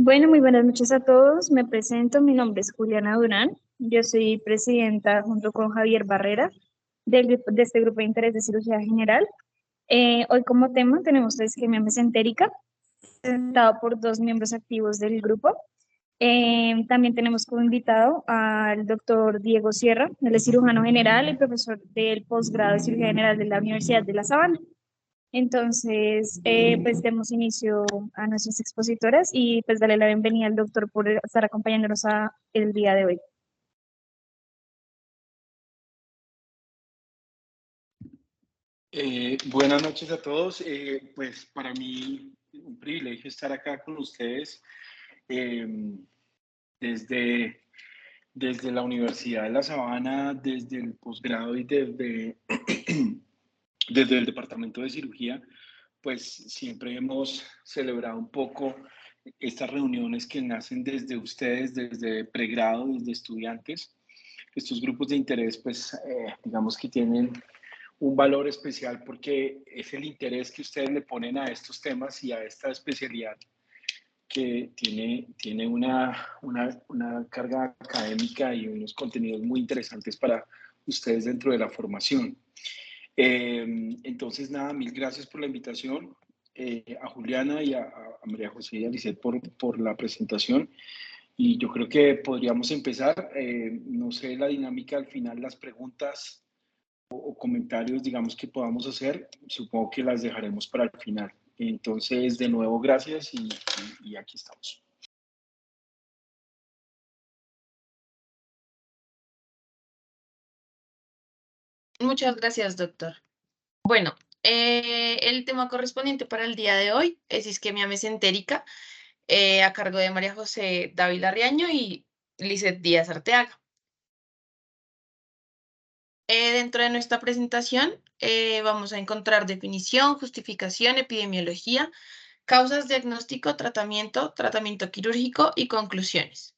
Bueno, muy buenas noches a todos. Me presento, mi nombre es Juliana Durán. Yo soy presidenta junto con Javier Barrera de este grupo de interés de cirugía general. Hoy como tema tenemos la isquemia mesentérica, presentado por dos miembros activos del grupo. También tenemos como invitado al doctor Diego Sierra, él es cirujano general y profesor del posgrado de cirugía general de la Universidad de La Sabana. Entonces, pues demos inicio a nuestras expositoras y pues darle la bienvenida al doctor por estar acompañándonos el día de hoy. Buenas noches a todos. Pues para mí un privilegio estar acá con ustedes eh, desde, desde la Universidad de La Sabana, desde el posgrado y desde el Departamento de Cirugía. Pues siempre hemos celebrado un poco estas reuniones que nacen desde ustedes, desde pregrado, desde estudiantes. Estos grupos de interés, pues digamos que tienen un valor especial porque es el interés que ustedes le ponen a estos temas y a esta especialidad que tiene una carga académica y unos contenidos muy interesantes para ustedes dentro de la formación. Entonces, nada, mil gracias por la invitación, a Juliana y a María José y a Lisset por la presentación. Y yo creo que podríamos empezar, no sé, la dinámica al final, las preguntas o comentarios, digamos, que podamos hacer, supongo que las dejaremos para el final. Entonces, de nuevo, gracias y aquí estamos. Muchas gracias, doctor. Bueno, el tema correspondiente para el día de hoy es isquemia mesentérica, a cargo de María José Dávila Riaño y Lisset Díaz Arteaga. Dentro de nuestra presentación vamos a encontrar definición, justificación, epidemiología, causas, diagnóstico, tratamiento quirúrgico y conclusiones.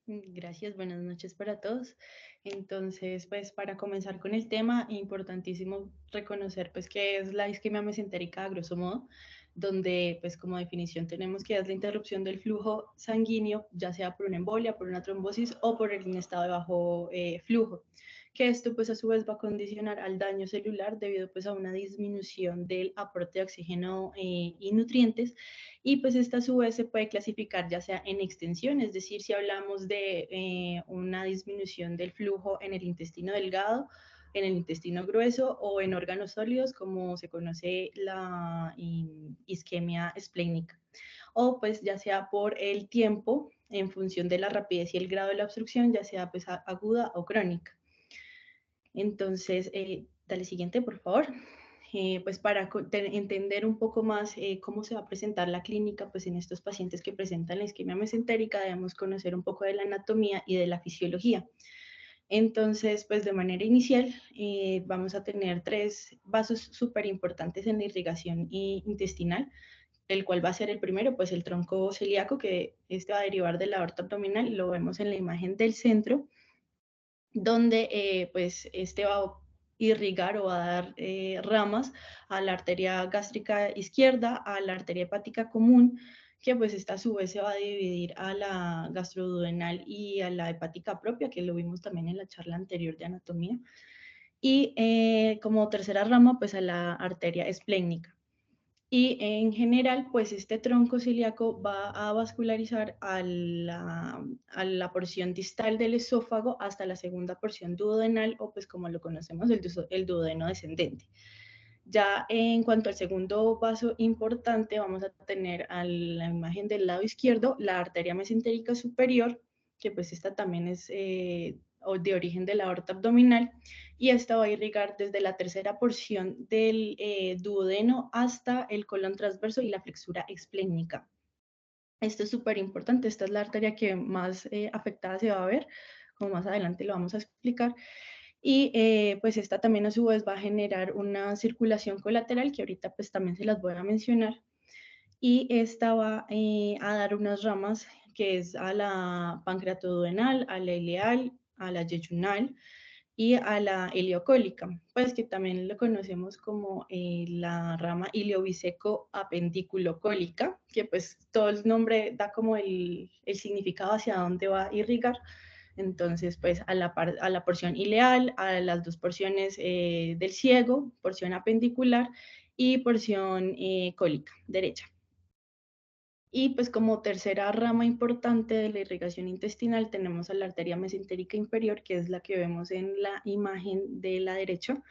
Gracias, buenas noches para todos. Entonces, pues para comenzar con el tema, importantísimo reconocer pues qué es la isquemia mesentérica a grosso modo, donde pues como definición tenemos que es la interrupción del flujo sanguíneo, ya sea por una embolia, por una trombosis o por el estado de bajo flujo, que esto pues a su vez va a condicionar al daño celular debido pues a una disminución del aporte de oxígeno y nutrientes, y pues esta a su vez se puede clasificar ya sea en extensión, es decir, si hablamos de una disminución del flujo en el intestino delgado, en el intestino grueso o en órganos sólidos, como se conoce la isquemia esplénica. O pues ya sea por el tiempo, en función de la rapidez y el grado de la obstrucción, ya sea pues aguda o crónica. Entonces, dale siguiente, por favor. Pues para entender un poco más cómo se va a presentar la clínica, pues en estos pacientes que presentan la isquemia mesentérica debemos conocer un poco de la anatomía y de la fisiología. Entonces, pues de manera inicial vamos a tener tres vasos súper importantes en la irrigación intestinal, el cual va a ser el primero, pues el tronco celíaco, que este va a derivar de la aorta abdominal, lo vemos en la imagen del centro, donde pues este va a irrigar o va a dar ramas a la arteria gástrica izquierda, a la arteria hepática común, que pues esta a su vez se va a dividir a la gastroduodenal y a la hepática propia, que lo vimos también en la charla anterior de anatomía, y como tercera rama pues a la arteria esplénica. Y en general, pues este tronco celíaco va a vascularizar a la porción distal del esófago hasta la segunda porción duodenal, o pues como lo conocemos, el duodeno descendente. Ya en cuanto al segundo vaso importante, vamos a tener a la imagen del lado izquierdo la arteria mesentérica superior, que pues esta también es de origen de la aorta abdominal, y esta va a irrigar desde la tercera porción del duodeno hasta el colon transverso y la flexura esplénica. Esto es súper importante, esta es la arteria que más afectada se va a ver, como más adelante lo vamos a explicar. Y pues esta también a su vez va a generar una circulación colateral, que ahorita pues también se las voy a mencionar. Y esta va a dar unas ramas que es a la pancreatoduodenal, a la ileal, a la yeyunal, y a la ileocólica, pues que también lo conocemos como la rama iliobiseco-apendiculocólica, que pues todo el nombre da como el significado hacia dónde va a irrigar. Entonces, pues a la porción ileal, a las dos porciones del ciego, porción apendicular y porción cólica, derecha. Y pues como tercera rama importante de la irrigación intestinal tenemos a la arteria mesentérica inferior, que es la que vemos en la imagen de la derecha,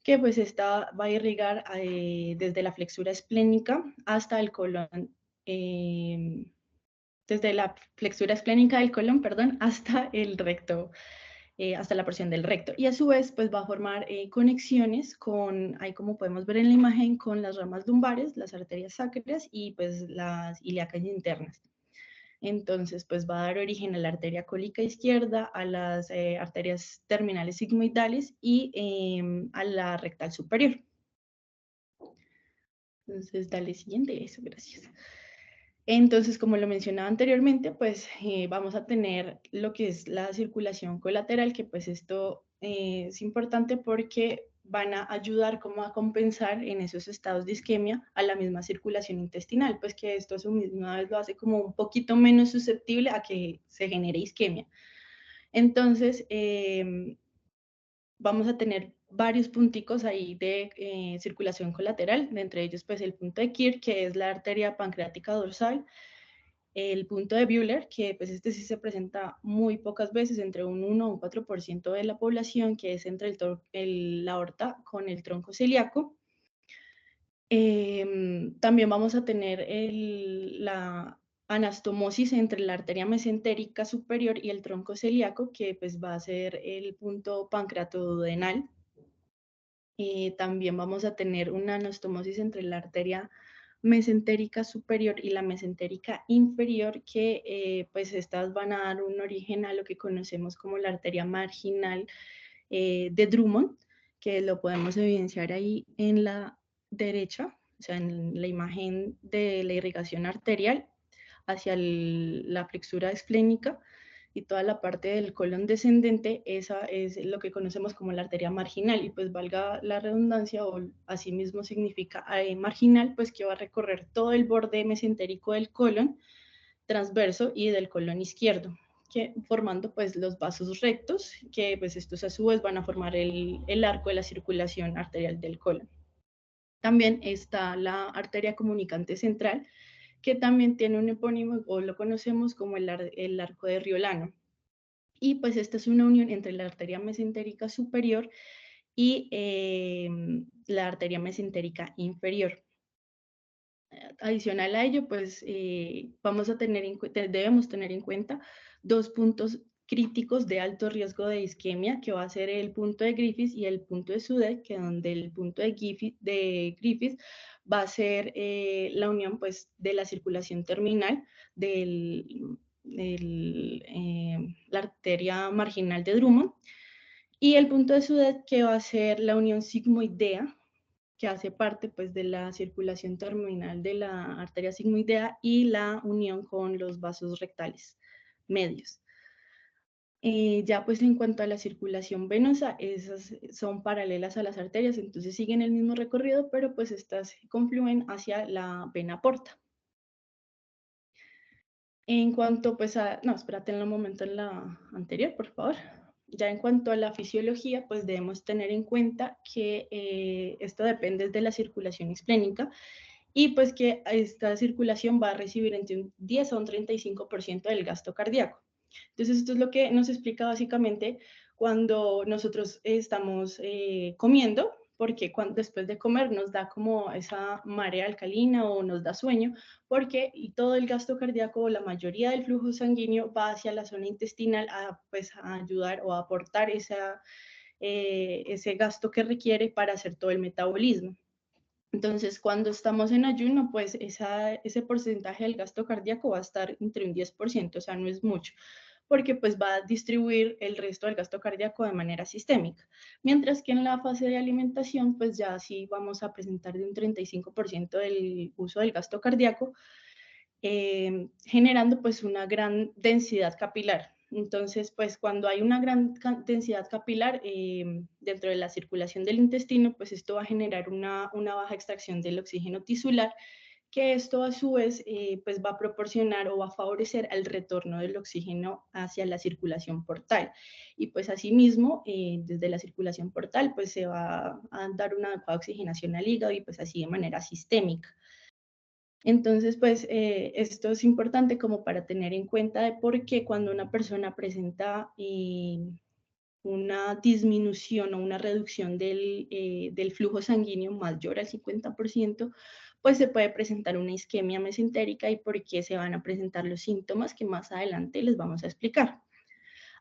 que pues esta va a irrigar desde la flexura esplénica hasta el colon, desde la flexura esplénica del colon, perdón, hasta el recto, hasta la porción del recto. Y a su vez, pues va a formar conexiones con, ahí como podemos ver en la imagen, con las ramas lumbares, las arterias sacras y pues las ilíacas internas. Entonces, pues va a dar origen a la arteria cólica izquierda, a las arterias terminales sigmoidales y a la rectal superior. Entonces, dale siguiente, eso, gracias. Entonces, como lo mencionaba anteriormente, pues vamos a tener lo que es la circulación colateral, que pues esto es importante porque van a ayudar como a compensar en esos estados de isquemia a la misma circulación intestinal, pues que esto a su misma vez lo hace como un poquito menos susceptible a que se genere isquemia. Entonces, vamos a tener varios punticos ahí de circulación colateral, entre ellos pues el punto de Kirk, que es la arteria pancreática dorsal, el punto de Buehler, que pues este sí se presenta muy pocas veces, entre un 1 o un 4% de la población, que es entre la aorta con el tronco celíaco. También vamos a tener la anastomosis entre la arteria mesentérica superior y el tronco celíaco, que pues va a ser el punto pancreatoduodenal. También vamos a tener una anastomosis entre la arteria mesentérica superior y la mesentérica inferior, que pues estas van a dar un origen a lo que conocemos como la arteria marginal de Drummond, que lo podemos evidenciar ahí en la derecha, o sea, en la imagen de la irrigación arterial hacia la flexura esplénica y toda la parte del colon descendente, esa es lo que conocemos como la arteria marginal, y pues valga la redundancia, o asimismo significa marginal, pues que va a recorrer todo el borde mesentérico del colon transverso y del colon izquierdo, que formando pues los vasos rectos, que pues estos a su vez van a formar el arco de la circulación arterial del colon. También está la arteria comunicante central, que también tiene un epónimo o lo conocemos como el arco de Riolano. Y pues esta es una unión entre la arteria mesentérica superior y la arteria mesentérica inferior. Adicional a ello, pues debemos tener en cuenta dos puntos críticos de alto riesgo de isquemia, que va a ser el punto de Griffith y el punto de Sudet, que donde el punto de Griffith va a ser la unión pues, de la circulación terminal de la arteria marginal de Drummond, y el punto de Sudet, que va a ser la unión sigmoidea, que hace parte pues, de la circulación terminal de la arteria sigmoidea y la unión con los vasos rectales medios. Ya pues en cuanto a la circulación venosa, esas son paralelas a las arterias, entonces siguen el mismo recorrido, pero pues estas confluyen hacia la vena porta. En cuanto pues a, no, espérate un momento en la anterior, por favor. Ya en cuanto a la fisiología, pues debemos tener en cuenta que esto depende de la circulación esplénica, y pues que esta circulación va a recibir entre un 10 a un 35% del gasto cardíaco. Entonces, esto es lo que nos explica básicamente cuando nosotros estamos comiendo, porque después de comer nos da como esa marea alcalina o nos da sueño, porque y todo el gasto cardíaco, la mayoría del flujo sanguíneo va hacia la zona intestinal pues, a ayudar o a aportar ese gasto que requiere para hacer todo el metabolismo. Entonces, cuando estamos en ayuno, pues ese porcentaje del gasto cardíaco va a estar entre un 10%, o sea, no es mucho, porque pues va a distribuir el resto del gasto cardíaco de manera sistémica. Mientras que en la fase de alimentación, pues ya sí vamos a presentar de un 35% del uso del gasto cardíaco, generando pues una gran densidad capilar. Entonces, pues cuando hay una gran densidad capilar dentro de la circulación del intestino, pues esto va a generar una baja extracción del oxígeno tisular, que esto a su vez pues va a proporcionar o va a favorecer el retorno del oxígeno hacia la circulación portal. Y pues asimismo, desde la circulación portal, pues se va a dar una adecuada oxigenación al hígado y pues así de manera sistémica. Entonces, pues esto es importante como para tener en cuenta de por qué cuando una persona presenta una disminución o una reducción del flujo sanguíneo mayor al 50%, pues se puede presentar una isquemia mesentérica y por qué se van a presentar los síntomas que más adelante les vamos a explicar.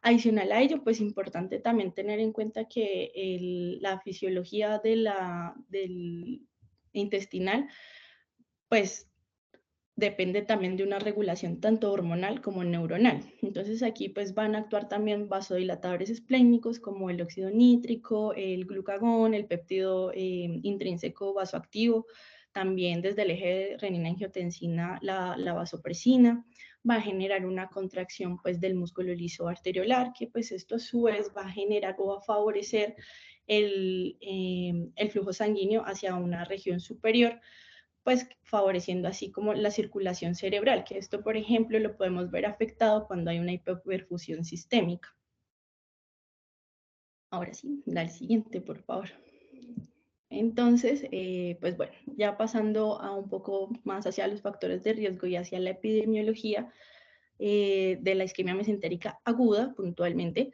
Adicional a ello, pues importante también tener en cuenta que la fisiología del intestinal, pues depende también de una regulación tanto hormonal como neuronal. Entonces aquí pues van a actuar también vasodilatadores esplénicos como el óxido nítrico, el glucagón, el péptido intrínseco vasoactivo, también desde el eje de renina-angiotensina la vasopresina, va a generar una contracción pues del músculo liso arteriolar, que pues esto a su vez va a generar o va a favorecer el flujo sanguíneo hacia una región superior, pues favoreciendo así como la circulación cerebral, que esto, por ejemplo, lo podemos ver afectado cuando hay una hipoperfusión sistémica. Ahora sí, dale siguiente, por favor. Entonces, pues bueno, ya pasando a un poco más hacia los factores de riesgo y hacia la epidemiología de la isquemia mesentérica aguda, puntualmente,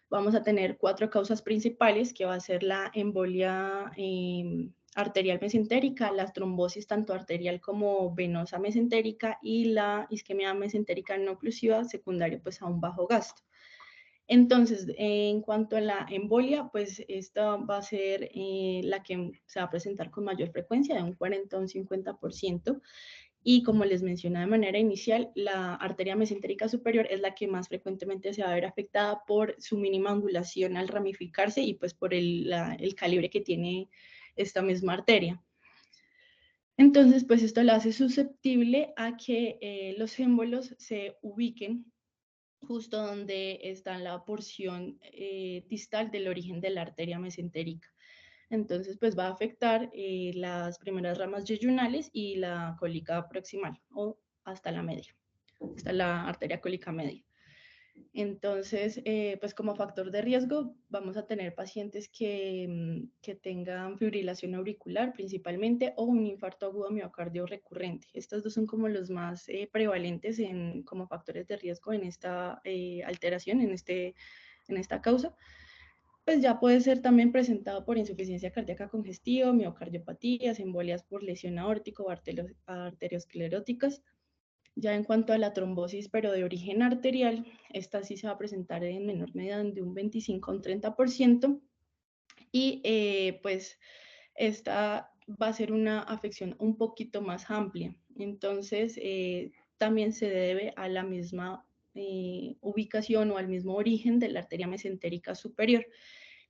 vamos a tener 4 causas principales, que va a ser la embolia arterial mesentérica, la trombosis tanto arterial como venosa mesentérica y la isquemia mesentérica no oclusiva secundaria pues a un bajo gasto. Entonces, en cuanto a la embolia, pues esta va a ser la que se va a presentar con mayor frecuencia, de un 40 a un 50%. Y como les mencioné de manera inicial, la arteria mesentérica superior es la que más frecuentemente se va a ver afectada por su mínima angulación al ramificarse y pues por el calibre que tiene esta misma arteria. Entonces, pues esto la hace susceptible a que los émbolos se ubiquen justo donde está la porción distal del origen de la arteria mesentérica. Entonces, pues va a afectar las primeras ramas yeyunales y la cólica proximal o hasta la media, hasta la arteria cólica media. Entonces, pues como factor de riesgo vamos a tener pacientes que tengan fibrilación auricular principalmente o un infarto agudo miocardio recurrente. Estos dos son como los más prevalentes como factores de riesgo en esta alteración, en esta causa. Pues ya puede ser también presentado por insuficiencia cardíaca congestiva, miocardiopatías, embolias por lesión aórtica o arterioscleróticas. Ya en cuanto a la trombosis, pero de origen arterial, esta sí se va a presentar en menor medida de un 25 a un 30%, y pues esta va a ser una afección un poquito más amplia. Entonces, también se debe a la misma ubicación o al mismo origen de la arteria mesentérica superior.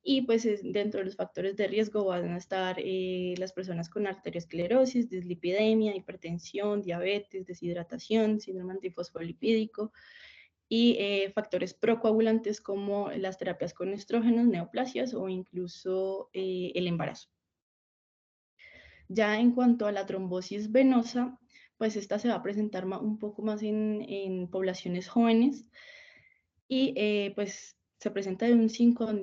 Y pues dentro de los factores de riesgo van a estar las personas con arteriosclerosis, dislipidemia, hipertensión, diabetes, deshidratación, síndrome antifosfolipídico y factores procoagulantes como las terapias con estrógenos, neoplasias o incluso el embarazo. Ya en cuanto a la trombosis venosa, pues esta se va a presentar un poco más en poblaciones jóvenes y pues se presenta de un 5 a un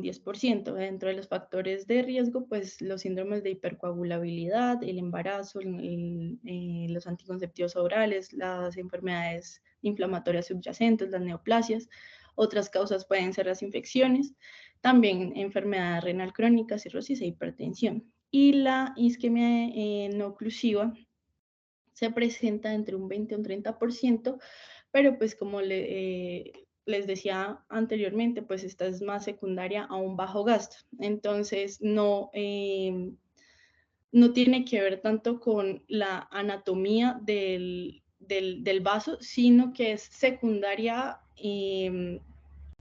10%. Dentro de los factores de riesgo, pues los síndromes de hipercoagulabilidad, el embarazo, los anticonceptivos orales, las enfermedades inflamatorias subyacentes, las neoplasias. Otras causas pueden ser las infecciones, también enfermedad renal crónica, cirrosis e hipertensión. Y la isquemia no oclusiva se presenta entre un 20 y un 30%, pero pues como les decía anteriormente, pues esta es más secundaria a un bajo gasto. Entonces, no tiene que ver tanto con la anatomía del vaso, sino que es secundaria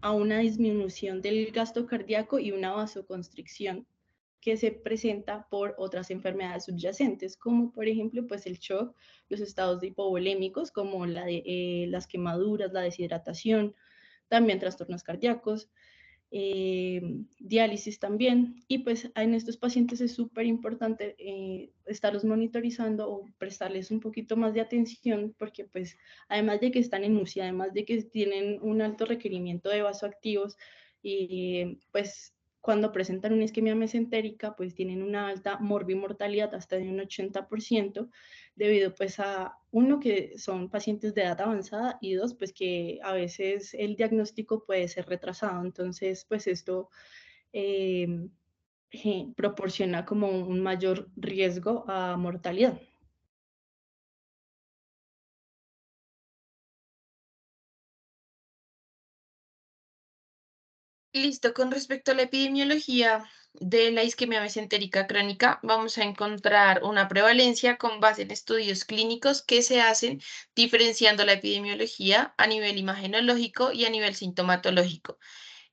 a una disminución del gasto cardíaco y una vasoconstricción que se presenta por otras enfermedades subyacentes, como por ejemplo pues el shock, los estados hipovolémicos como las quemaduras, la deshidratación, también trastornos cardíacos, diálisis también, y pues en estos pacientes es súper importante estarlos monitorizando o prestarles un poquito más de atención, porque pues además de que están en UCI, además de que tienen un alto requerimiento de vasoactivos, y pues cuando presentan una isquemia mesentérica, pues tienen una alta morbimortalidad hasta de un 80%, debido pues a, uno, que son pacientes de edad avanzada, y dos, pues que a veces el diagnóstico puede ser retrasado. Entonces, pues esto proporciona como un mayor riesgo a mortalidad. Listo, con respecto a la epidemiología de la isquemia mesentérica crónica, vamos a encontrar una prevalencia con base en estudios clínicos que se hacen diferenciando la epidemiología a nivel imagenológico y a nivel sintomatológico.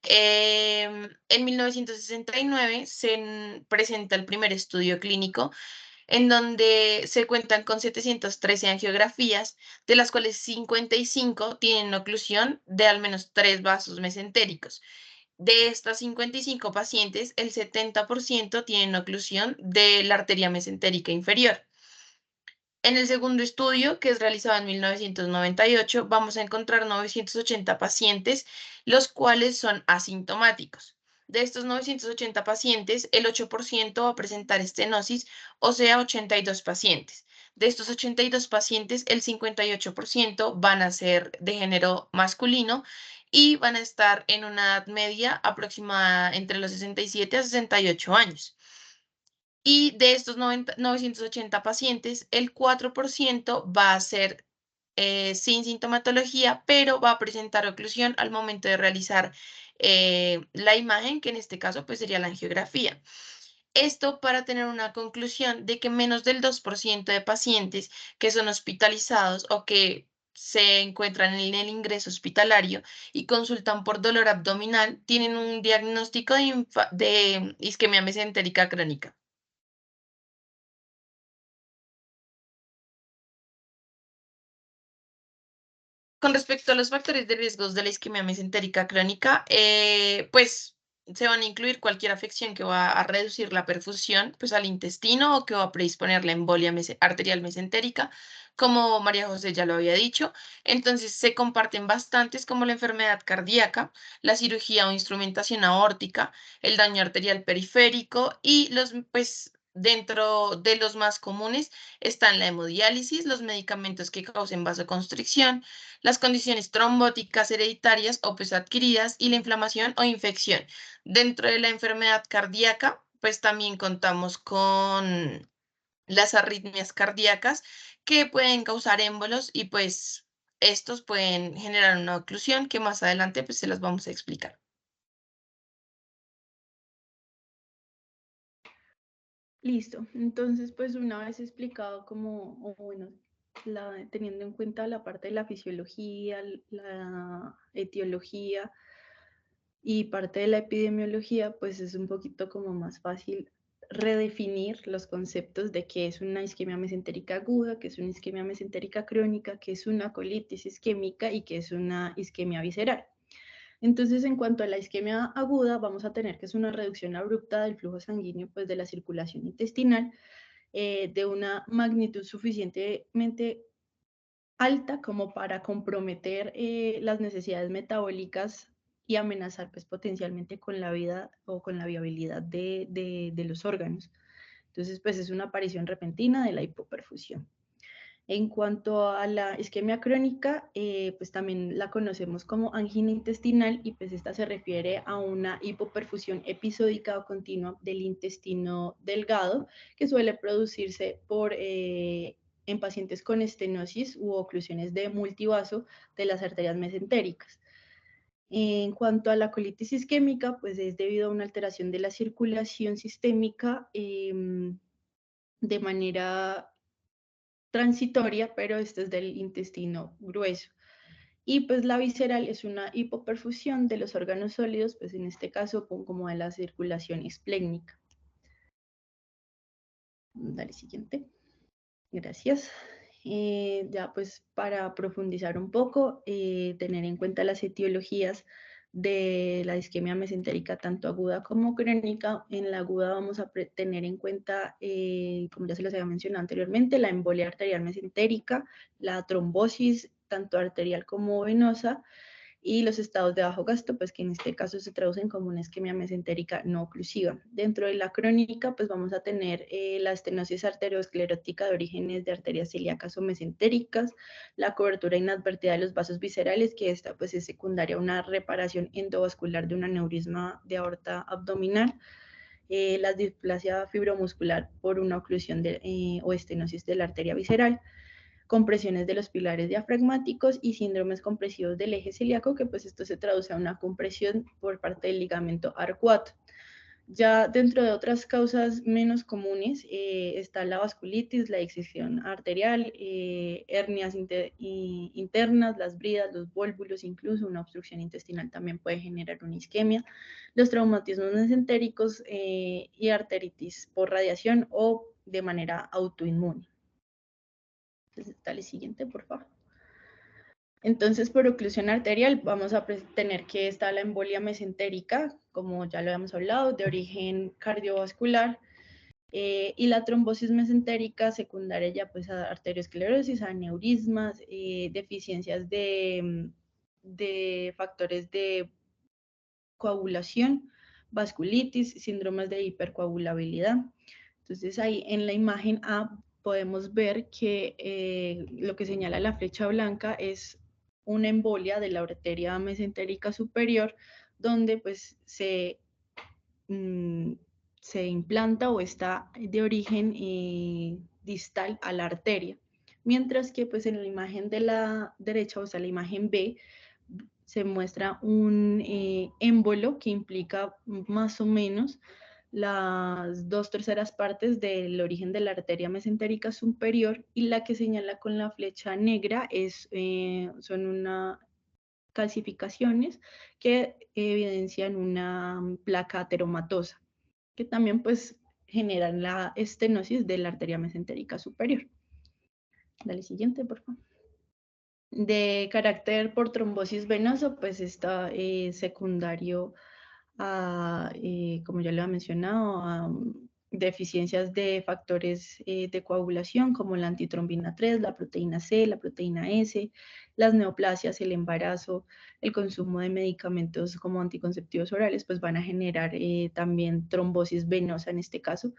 En 1969 se presenta el primer estudio clínico en donde se cuentan con 713 angiografías, de las cuales 55 tienen oclusión de al menos 3 vasos mesentéricos. De estas 55 pacientes, el 70% tienen oclusión de la arteria mesentérica inferior. En el segundo estudio, que es realizado en 1998, vamos a encontrar 980 pacientes, los cuales son asintomáticos. De estos 980 pacientes, el 8% va a presentar estenosis, o sea, 82 pacientes. De estos 82 pacientes, el 58% van a ser de género masculino y van a estar en una edad media aproximada entre los 67 a 68 años. Y de estos 980 pacientes, el 4% va a ser sin sintomatología, pero va a presentar oclusión al momento de realizar la imagen, que en este caso pues sería la angiografía. Esto para tener una conclusión de que menos del 2% de pacientes que son hospitalizados o que se encuentran en el ingreso hospitalario y consultan por dolor abdominal tienen un diagnóstico de isquemia mesentérica crónica. Con respecto a los factores de riesgos de la isquemia mesentérica crónica, pues se van a incluir cualquier afección que va a reducir la perfusión pues, al intestino o que va a predisponer la embolia arterial mesentérica, como María José ya lo había dicho. Entonces se comparten bastantes como la enfermedad cardíaca, la cirugía o instrumentación aórtica, el daño arterial periférico y los, pues, dentro de los más comunes están la hemodiálisis, los medicamentos que causen vasoconstricción, las condiciones trombóticas hereditarias o pues adquiridas y la inflamación o infección. Dentro de la enfermedad cardíaca, pues también contamos con las arritmias cardíacas que pueden causar émbolos y pues estos pueden generar una oclusión que más adelante pues se las vamos a explicar. Listo. Entonces, pues una vez explicado como, o bueno, teniendo en cuenta la parte de la fisiología, la etiología y parte de la epidemiología, pues es un poquito como más fácil redefinir los conceptos de qué es una isquemia mesentérica aguda, qué es una isquemia mesentérica crónica, qué es una colitis isquémica y qué es una isquemia visceral. Entonces, en cuanto a la isquemia aguda, vamos a tener que es una reducción abrupta del flujo sanguíneo, pues de la circulación intestinal, de una magnitud suficientemente alta como para comprometer las necesidades metabólicas y amenazar pues potencialmente con la vida o con la viabilidad de los órganos. Entonces, pues es una aparición repentina de la hipoperfusión. En cuanto a la isquemia crónica, pues también la conocemos como angina intestinal, y pues esta se refiere a una hipoperfusión episódica o continua del intestino delgado que suele producirse en pacientes con estenosis u oclusiones de multivaso de las arterias mesentéricas. En cuanto a la colitis isquémica, pues es debido a una alteración de la circulación sistémica de manera transitoria, pero este es del intestino grueso. Y pues la visceral es una hipoperfusión de los órganos sólidos, pues en este caso como de la circulación esplénica. Dale, siguiente. Gracias. ya pues para profundizar un poco, tener en cuenta las etiologías de la isquemia mesentérica, tanto aguda como crónica. En la aguda vamos a tener en cuenta, como ya se les había mencionado anteriormente, la embolia arterial mesentérica, la trombosis, tanto arterial como venosa, y los estados de bajo gasto, pues que en este caso se traducen como una isquemia mesentérica no oclusiva. Dentro de la crónica, pues vamos a tener la estenosis arteriosclerótica de orígenes de arterias celíacas o mesentéricas, la cobertura inadvertida de los vasos viscerales, que esta pues es secundaria a una reparación endovascular de un aneurisma de aorta abdominal, la displasia fibromuscular por una oclusión o estenosis de la arteria visceral, compresiones de los pilares diafragmáticos y síndromes compresivos del eje celíaco, que pues esto se traduce a una compresión por parte del ligamento arcuato. Ya dentro de otras causas menos comunes está la vasculitis, la disección arterial, hernias internas, las bridas, los vólvulos, incluso una obstrucción intestinal también puede generar una isquemia, los traumatismos mesentéricos y arteritis por radiación o de manera autoinmune. Entonces, dale siguiente, por favor. Entonces, por oclusión arterial vamos a tener que está la embolia mesentérica, como ya lo habíamos hablado, de origen cardiovascular, y la trombosis mesentérica secundaria ya pues a arteriosclerosis, a aneurismas, deficiencias de factores de coagulación, vasculitis, síndromes de hipercoagulabilidad. Entonces ahí en la imagen A podemos ver que lo que señala la flecha blanca es una embolia de la arteria mesentérica superior, donde pues se implanta o está de origen distal a la arteria. Mientras que pues en la imagen de la derecha, o sea, la imagen B, se muestra un émbolo que implica más o menos las 2/3 partes del origen de la arteria mesentérica superior, y la que señala con la flecha negra son una calcificaciones que evidencian una placa ateromatosa, que también pues generan la estenosis de la arteria mesentérica superior. Dale siguiente, por favor. De carácter por trombosis venoso, pues está secundario a, como ya lo he mencionado, a deficiencias de factores de coagulación como la antitrombina 3, la proteína C, la proteína S, las neoplasias, el embarazo, el consumo de medicamentos como anticonceptivos orales, pues van a generar también trombosis venosa en este caso.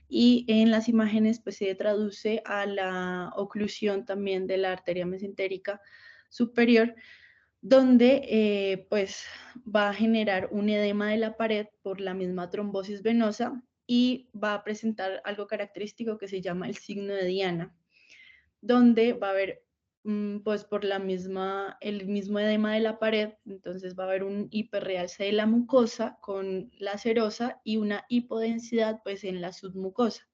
Y en las imágenes pues se traduce a la oclusión también de la arteria mesentérica superior, donde pues va a generar un edema de la pared por la misma trombosis venosa y va a presentar algo característico que se llama el signo de Diana, donde va a haber pues por el mismo edema de la pared, entonces va a haber un hiperrealce de la mucosa con la serosa y una hipodensidad pues en la submucosa.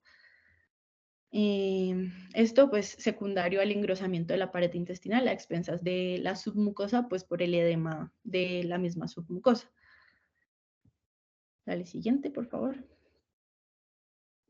Esto pues secundario al engrosamiento de la pared intestinal a expensas de la submucosa, pues por el edema de la misma submucosa. Dale siguiente, por favor.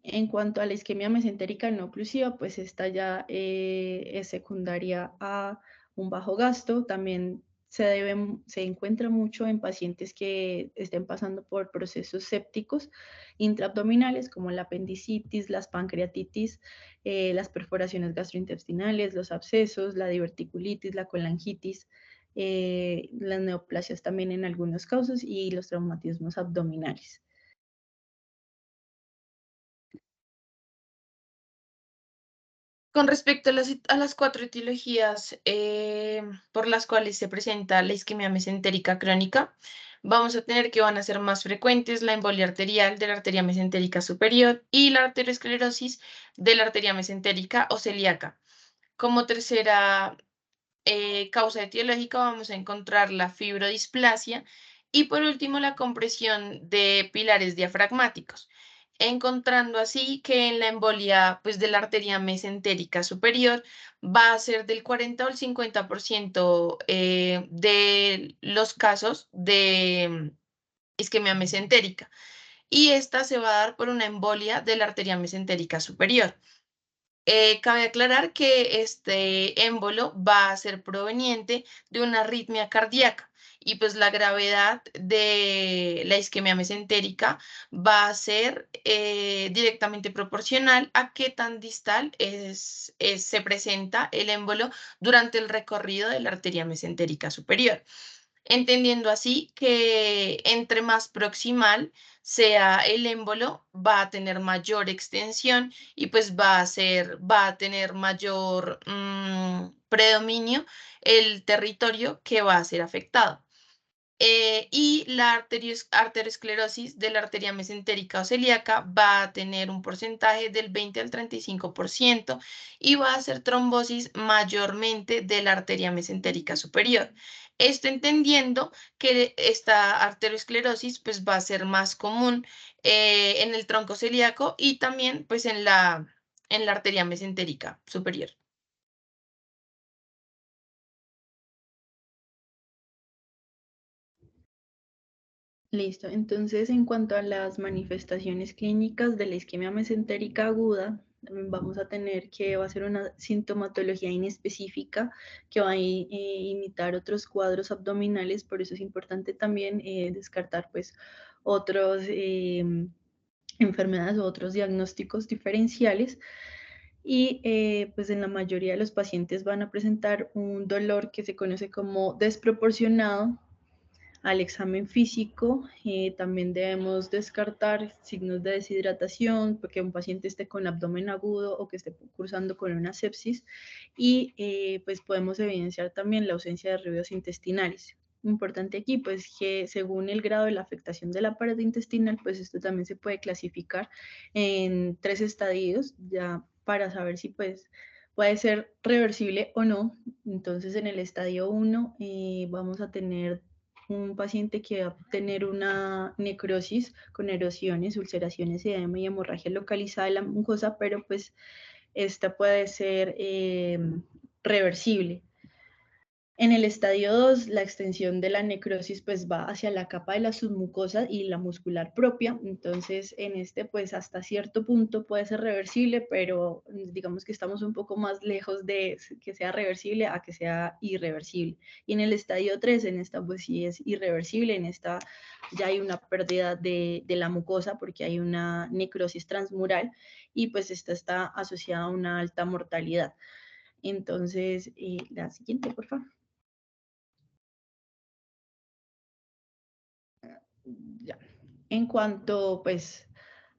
En cuanto a la isquemia mesentérica no oclusiva, pues esta ya es secundaria a un bajo gasto. También se encuentra mucho en pacientes que estén pasando por procesos sépticos intraabdominales como la apendicitis, las pancreatitis, las perforaciones gastrointestinales, los abscesos, la diverticulitis, la colangitis, las neoplasias también en algunos casos y los traumatismos abdominales. Con respecto a las 4 etiologías por las cuales se presenta la isquemia mesentérica crónica, vamos a tener que van a ser más frecuentes la embolia arterial de la arteria mesentérica superior y la arteriosclerosis de la arteria mesentérica o celíaca. Como tercera causa etiológica vamos a encontrar la fibrodisplasia y por último la compresión de pilares diafragmáticos, encontrando así que en la embolia pues, de la arteria mesentérica superior va a ser del 40 al 50% de los casos de isquemia mesentérica, y esta se va a dar por una embolia de la arteria mesentérica superior. Cabe aclarar que este émbolo va a ser proveniente de una arritmia cardíaca y pues la gravedad de la isquemia mesentérica va a ser directamente proporcional a qué tan distal se presenta el émbolo durante el recorrido de la arteria mesentérica superior, entendiendo así que entre más proximal sea el émbolo, va a tener mayor extensión y pues va a tener mayor predominio el territorio que va a ser afectado. Y la arteriosclerosis de la arteria mesentérica o celíaca va a tener un porcentaje del 20 al 35% y va a ser trombosis mayormente de la arteria mesentérica superior. Esto entendiendo que esta arteriosclerosis pues va a ser más común en el tronco celíaco y también pues en la arteria mesentérica superior. Listo, entonces en cuanto a las manifestaciones clínicas de la isquemia mesentérica aguda, vamos a tener que va a ser una sintomatología inespecífica que va a imitar otros cuadros abdominales, por eso es importante también descartar pues otros enfermedades o otros diagnósticos diferenciales. Y pues en la mayoría de los pacientes van a presentar un dolor que se conoce como desproporcionado al examen físico. También debemos descartar signos de deshidratación, porque un paciente esté con abdomen agudo o que esté cursando con una sepsis, y pues podemos evidenciar también la ausencia de ruidos intestinales. Importante aquí, pues que según el grado de la afectación de la pared intestinal, pues esto también se puede clasificar en 3 estadios, ya para saber si pues puede ser reversible o no. Entonces en el estadio 1 vamos a tener un paciente que va a tener una necrosis con erosiones, ulceraciones, edema y hemorragia localizada de la mucosa, pero pues esta puede ser reversible. En el estadio 2, la extensión de la necrosis pues va hacia la capa de la submucosa y la muscular propia. Entonces, en este pues hasta cierto punto puede ser reversible, pero digamos que estamos un poco más lejos de que sea reversible a que sea irreversible. Y en el estadio 3, en esta pues sí es irreversible, en esta ya hay una pérdida de la mucosa porque hay una necrosis transmural y pues esta está asociada a una alta mortalidad. Entonces, la siguiente, por favor. Ya. En cuanto pues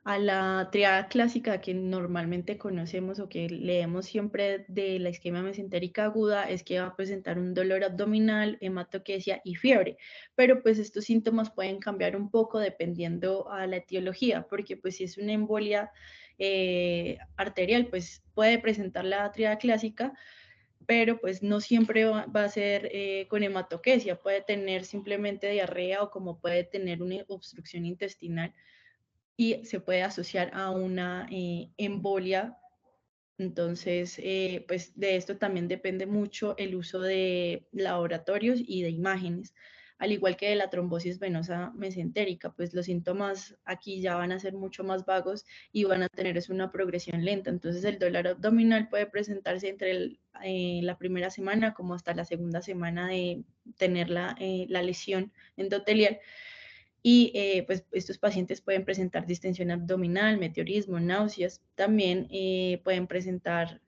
a la triada clásica que normalmente conocemos o que leemos siempre de la isquemia mesentérica aguda, es que va a presentar un dolor abdominal, hematoquesia y fiebre, pero pues estos síntomas pueden cambiar un poco dependiendo a la etiología, porque pues si es una embolia arterial, pues puede presentar la triada clásica, pero pues no siempre va a ser con hematoquesia, puede tener simplemente diarrea o como puede tener una obstrucción intestinal y se puede asociar a una embolia. Entonces, pues de esto también depende mucho el uso de laboratorios y de imágenes, al igual que de la trombosis venosa mesentérica, pues los síntomas aquí ya van a ser mucho más vagos y van a tener una progresión lenta. Entonces, el dolor abdominal puede presentarse entre la primera semana como hasta la segunda semana de tener la lesión endotelial. Y pues estos pacientes pueden presentar distensión abdominal, meteorismo, náuseas. También pueden presentar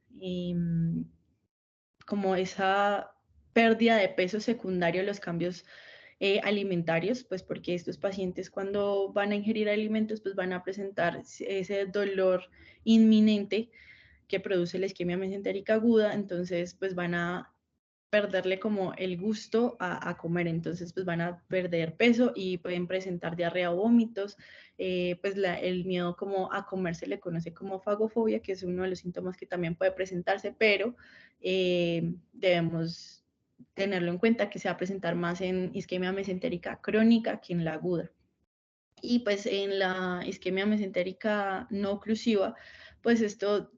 como esa pérdida de peso secundario a los cambios alimentarios, pues porque estos pacientes cuando van a ingerir alimentos, pues van a presentar ese dolor inminente que produce la isquemia mesentérica aguda, entonces pues van a perderle como el gusto a comer, entonces pues van a perder peso y pueden presentar diarrea o vómitos, pues el miedo como a comer se le conoce como fagofobia, que es uno de los síntomas que también puede presentarse, pero debemos tenerlo en cuenta que se va a presentar más en isquemia mesentérica crónica que en la aguda. Y pues en la isquemia mesentérica no oclusiva, pues esto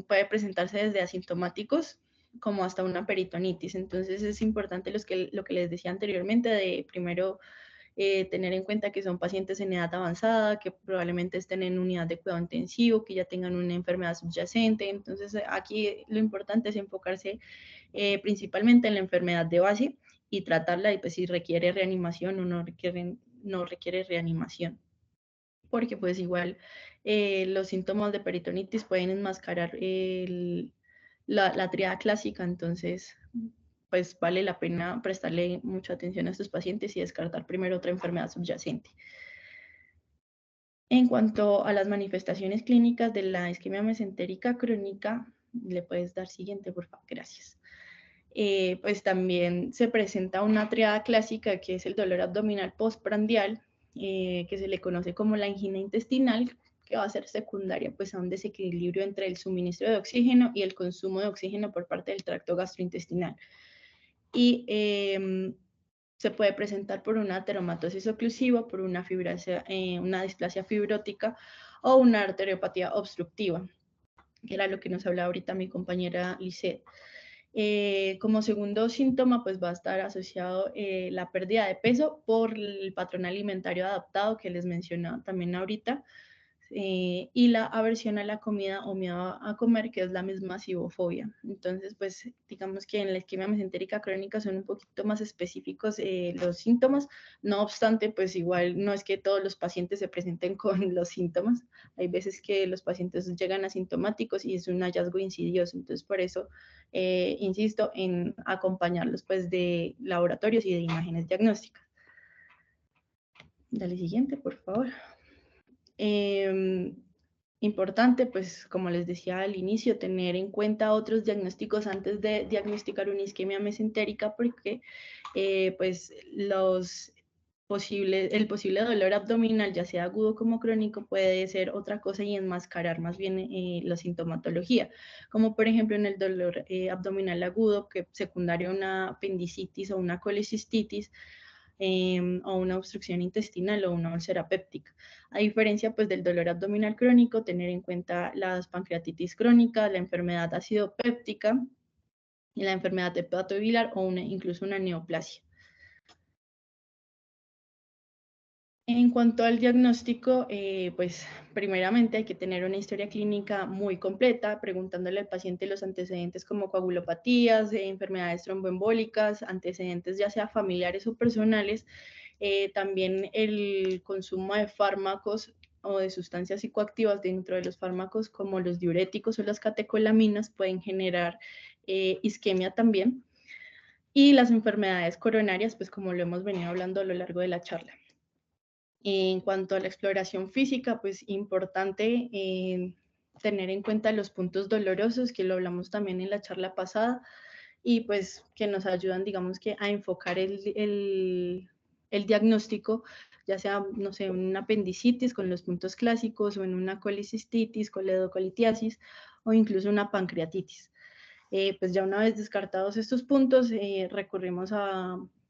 puede presentarse desde asintomáticos como hasta una peritonitis. Entonces es importante lo que les decía anteriormente de primero tener en cuenta que son pacientes en edad avanzada, que probablemente estén en unidad de cuidado intensivo, que ya tengan una enfermedad subyacente. Entonces, aquí lo importante es enfocarse principalmente en la enfermedad de base y tratarla, y pues si requiere reanimación o no requiere reanimación. Porque pues igual los síntomas de peritonitis pueden enmascarar la triada clásica, entonces pues vale la pena prestarle mucha atención a estos pacientes y descartar primero otra enfermedad subyacente. En cuanto a las manifestaciones clínicas de la isquemia mesentérica crónica, le puedes dar siguiente, por favor, gracias. Pues también se presenta una triada clásica que es el dolor abdominal postprandial, que se le conoce como la angina intestinal, que va a ser secundaria pues a un desequilibrio entre el suministro de oxígeno y el consumo de oxígeno por parte del tracto gastrointestinal. Y se puede presentar por una ateromatosis oclusiva, por una displasia fibrótica o una arteriopatía obstructiva, que era lo que nos hablaba ahorita mi compañera Lisette. Como segundo síntoma, pues va a estar asociado la pérdida de peso por el patrón alimentario adaptado que les mencionaba también ahorita, y la aversión a la comida o miedo a comer, que es la misma cibofobia. Entonces, pues digamos que en la isquemia mesentérica crónica son un poquito más específicos los síntomas. No obstante, pues igual no es que todos los pacientes se presenten con los síntomas. Hay veces que los pacientes llegan asintomáticos y es un hallazgo insidioso. Entonces, por eso insisto en acompañarlos pues de laboratorios y de imágenes diagnósticas. Dale siguiente, por favor. Importante, pues como les decía al inicio, tener en cuenta otros diagnósticos antes de diagnosticar una isquemia mesentérica, porque pues el posible dolor abdominal, ya sea agudo como crónico, puede ser otra cosa y enmascarar más bien la sintomatología, como por ejemplo en el dolor abdominal agudo, que secundario a una apendicitis o una colecistitis, o una obstrucción intestinal o una úlcera péptica. A diferencia pues del dolor abdominal crónico, tener en cuenta las pancreatitis crónicas, la enfermedad acidopéptica, y la enfermedad hepatobiliar o incluso una neoplasia. En cuanto al diagnóstico, pues primeramente hay que tener una historia clínica muy completa, preguntándole al paciente los antecedentes como coagulopatías, enfermedades tromboembólicas, antecedentes ya sea familiares o personales, también el consumo de fármacos o de sustancias psicoactivas dentro de los fármacos como los diuréticos o las catecolaminas pueden generar isquemia también, y las enfermedades coronarias, pues como lo hemos venido hablando a lo largo de la charla. En cuanto a la exploración física, pues importante tener en cuenta los puntos dolorosos, que lo hablamos también en la charla pasada, y pues que nos ayudan, digamos que, a enfocar el diagnóstico, ya sea, no sé, en una apendicitis con los puntos clásicos, o en una colicistitis, coledocolitiasis, o incluso una pancreatitis. Pues ya una vez descartados estos puntos, recurrimos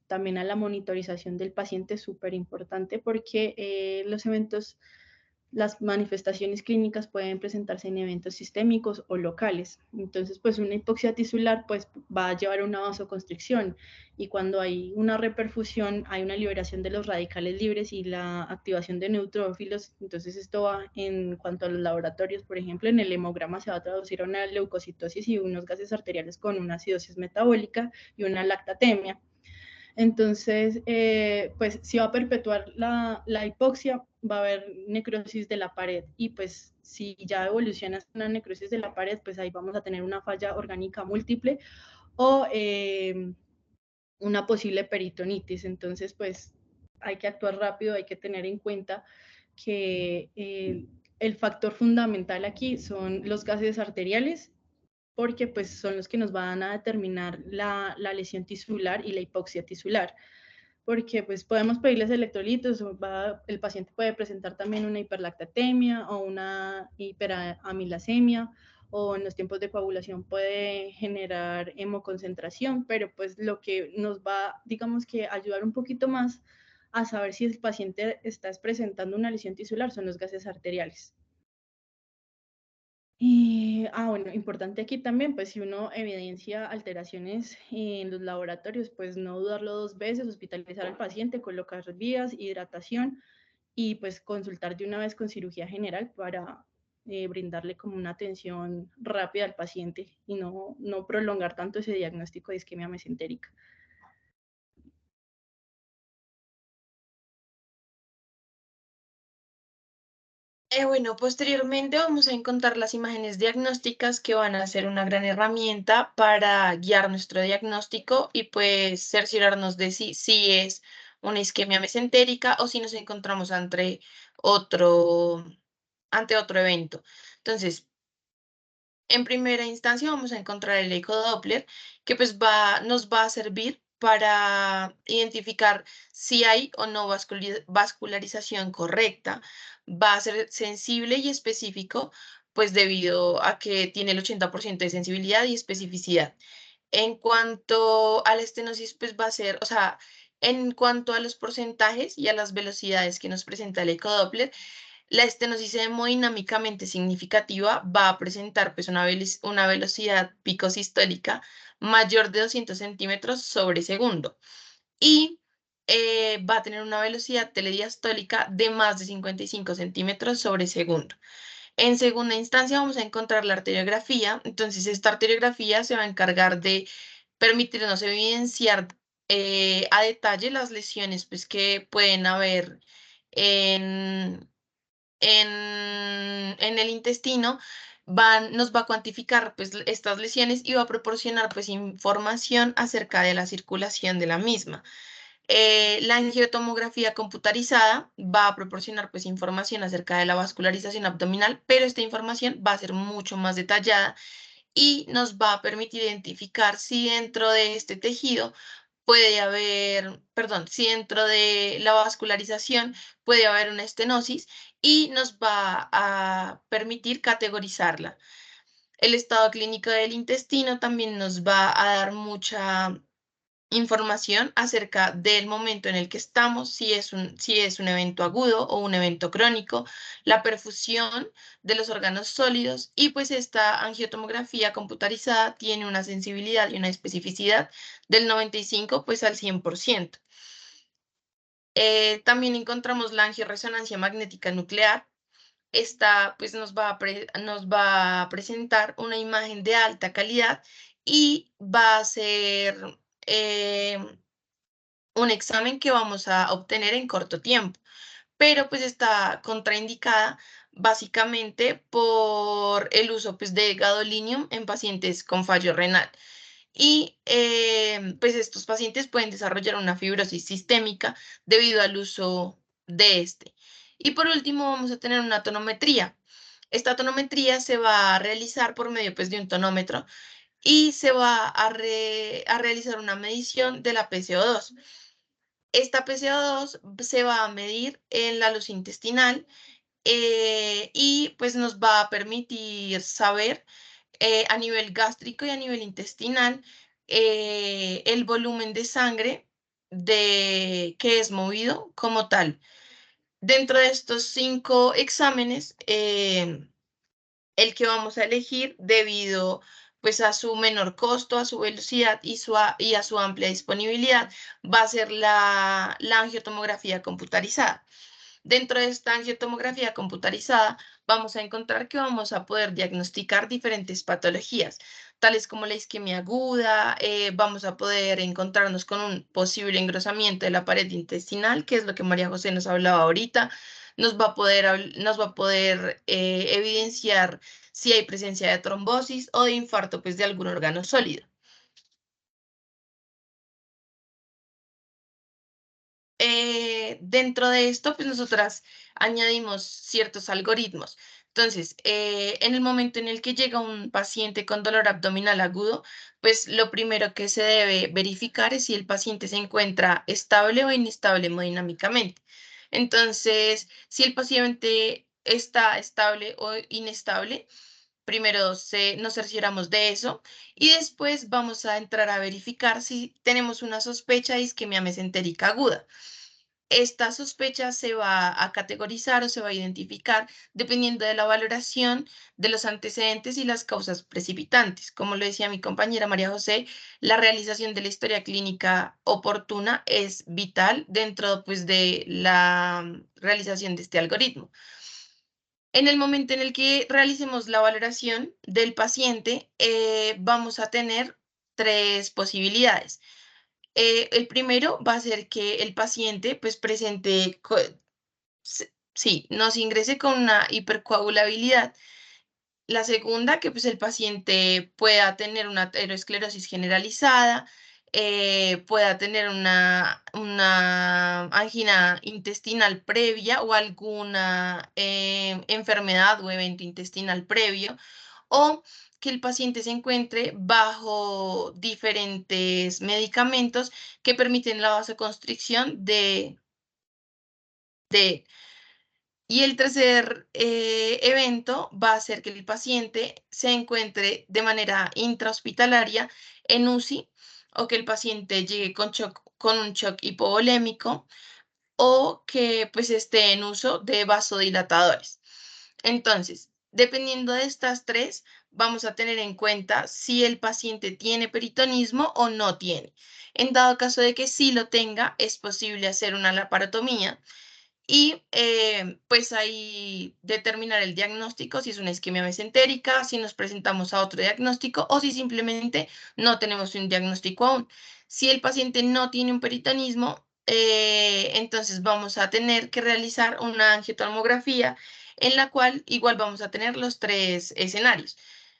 también a la monitorización del paciente, súper importante, porque las manifestaciones clínicas pueden presentarse en eventos sistémicos o locales. Entonces, pues una hipoxia tisular pues va a llevar a una vasoconstricción, y cuando hay una reperfusión hay una liberación de los radicales libres y la activación de neutrófilos. Entonces esto va, en cuanto a los laboratorios, por ejemplo, en el hemograma se va a traducir a una leucocitosis y unos gases arteriales con una acidosis metabólica y una lactatemia. Entonces, pues si va a perpetuar la hipoxia, va a haber necrosis de la pared, y pues si ya evoluciona una necrosis de la pared, pues ahí vamos a tener una falla orgánica múltiple o una posible peritonitis. Entonces, pues hay que actuar rápido, hay que tener en cuenta que el factor fundamental aquí son los gases arteriales, porque pues son los que nos van a determinar la lesión tisular y la hipoxia tisular, porque pues podemos pedirles electrolitos, el paciente puede presentar también una hiperlactatemia o una hiperamilasemia, o en los tiempos de coagulación puede generar hemoconcentración, pero pues lo que nos va, digamos que, ayudar un poquito más a saber si el paciente está presentando una lesión tisular son los gases arteriales. Bueno, importante aquí también, pues si uno evidencia alteraciones en los laboratorios, pues no dudarlo 2 veces, hospitalizar al paciente, colocar vías, hidratación y pues consultar de una vez con cirugía general para brindarle como una atención rápida al paciente y no prolongar tanto ese diagnóstico de isquemia mesentérica. Bueno, posteriormente vamos a encontrar las imágenes diagnósticas que van a ser una gran herramienta para guiar nuestro diagnóstico y pues cerciorarnos de si es una isquemia mesentérica o si nos encontramos otro, ante otro evento. Entonces, en primera instancia vamos a encontrar el ecodoppler, que pues nos va a servir para identificar si hay o no vascularización correcta. Va a ser sensible y específico, pues debido a que tiene el 80% de sensibilidad y especificidad. En cuanto a la estenosis, pues va a ser, o sea, en cuanto a los porcentajes y a las velocidades que nos presenta el ecodoppler, la estenosis hemodinámicamente significativa va a presentar pues una velocidad pico sistólica mayor de 200 centímetros sobre segundo y va a tener una velocidad telediastólica de más de 55 centímetros sobre segundo. En segunda instancia vamos a encontrar la arteriografía. Entonces esta arteriografía se va a encargar de permitirnos evidenciar a detalle las lesiones pues, que pueden haber en en el intestino, nos va a cuantificar pues, estas lesiones y va a proporcionar pues, información acerca de la circulación de la misma. La angiotomografía computarizada va a proporcionar pues, información acerca de la vascularización abdominal, pero esta información va a ser mucho más detallada y nos va a permitir identificar si dentro de este tejido puede haber, perdón, si dentro de la vascularización puede haber una estenosis y nos va a permitir categorizarla. El estado clínico del intestino también nos va a dar mucha información acerca del momento en el que estamos, si es un evento agudo o un evento crónico, la perfusión de los órganos sólidos y pues esta angiotomografía computarizada tiene una sensibilidad y una especificidad del 95 pues al 100%. También encontramos la angioresonancia magnética nuclear. Esta pues nos va a presentar una imagen de alta calidad y va a ser eh, un examen que vamos a obtener en corto tiempo, pero pues está contraindicada básicamente por el uso pues, de gadolinium en pacientes con fallo renal. Y pues estos pacientes pueden desarrollar una fibrosis sistémica debido al uso de este. Y por último vamos a tener una tonometría. Esta tonometría se va a realizar por medio pues, de un tonómetro y se va a realizar una medición de la PCO2. Esta PCO2 se va a medir en la luz intestinal y pues nos va a permitir saber a nivel gástrico y a nivel intestinal el volumen de sangre que es movido como tal. Dentro de estos 5 exámenes, el que vamos a elegir debido pues a su menor costo, a su velocidad y a su amplia disponibilidad, va a ser la angiotomografía computarizada. Dentro de esta angiotomografía computarizada, vamos a encontrar que vamos a poder diagnosticar diferentes patologías, tales como la isquemia aguda, vamos a poder encontrarnos con un posible engrosamiento de la pared intestinal, que es lo que María José nos hablaba ahorita, nos va a poder evidenciar si hay presencia de trombosis o de infarto pues, de algún órgano sólido. Dentro de esto, pues nosotras añadimos ciertos algoritmos. Entonces, en el momento en el que llega un paciente con dolor abdominal agudo, pues lo primero que se debe verificar es si el paciente se encuentra estable o inestable hemodinámicamente. Entonces, si el paciente está estable o inestable, primero nos cercioramos de eso y después vamos a entrar a verificar si tenemos una sospecha de isquemia mesentérica aguda. esta sospecha se va a categorizar o se va a identificar dependiendo de la valoración de los antecedentes y las causas precipitantes. Como lo decía mi compañera María José, la realización de la historia clínica oportuna es vital dentro, pues, de la realización de este algoritmo. En el momento en el que realicemos la valoración del paciente, vamos a tener tres posibilidades. El primero va a ser que el paciente pues presente, sí, nos ingrese con una hipercoagulabilidad. La segunda, que pues el paciente pueda tener una aterosclerosis generalizada, pueda tener una angina intestinal previa o alguna enfermedad o evento intestinal previo, o que el paciente se encuentre bajo diferentes medicamentos que permiten la vasoconstricción de y el tercer evento va a ser que el paciente se encuentre de manera intrahospitalaria en UCI, o que el paciente llegue con un shock hipovolémico, o que pues esté en uso de vasodilatadores. Entonces, dependiendo de estas tres, vamos a tener en cuenta si el paciente tiene peritonismo o no tiene. En dado caso de que sí lo tenga, es posible hacer una laparotomía y pues ahí determinar el diagnóstico, si es una isquemia mesentérica, si nos presentamos a otro diagnóstico o si simplemente no tenemos un diagnóstico aún. Si el paciente no tiene un peritonismo, entonces vamos a tener que realizar una angiotomografía en la cual igual vamos a tener los tres escenarios.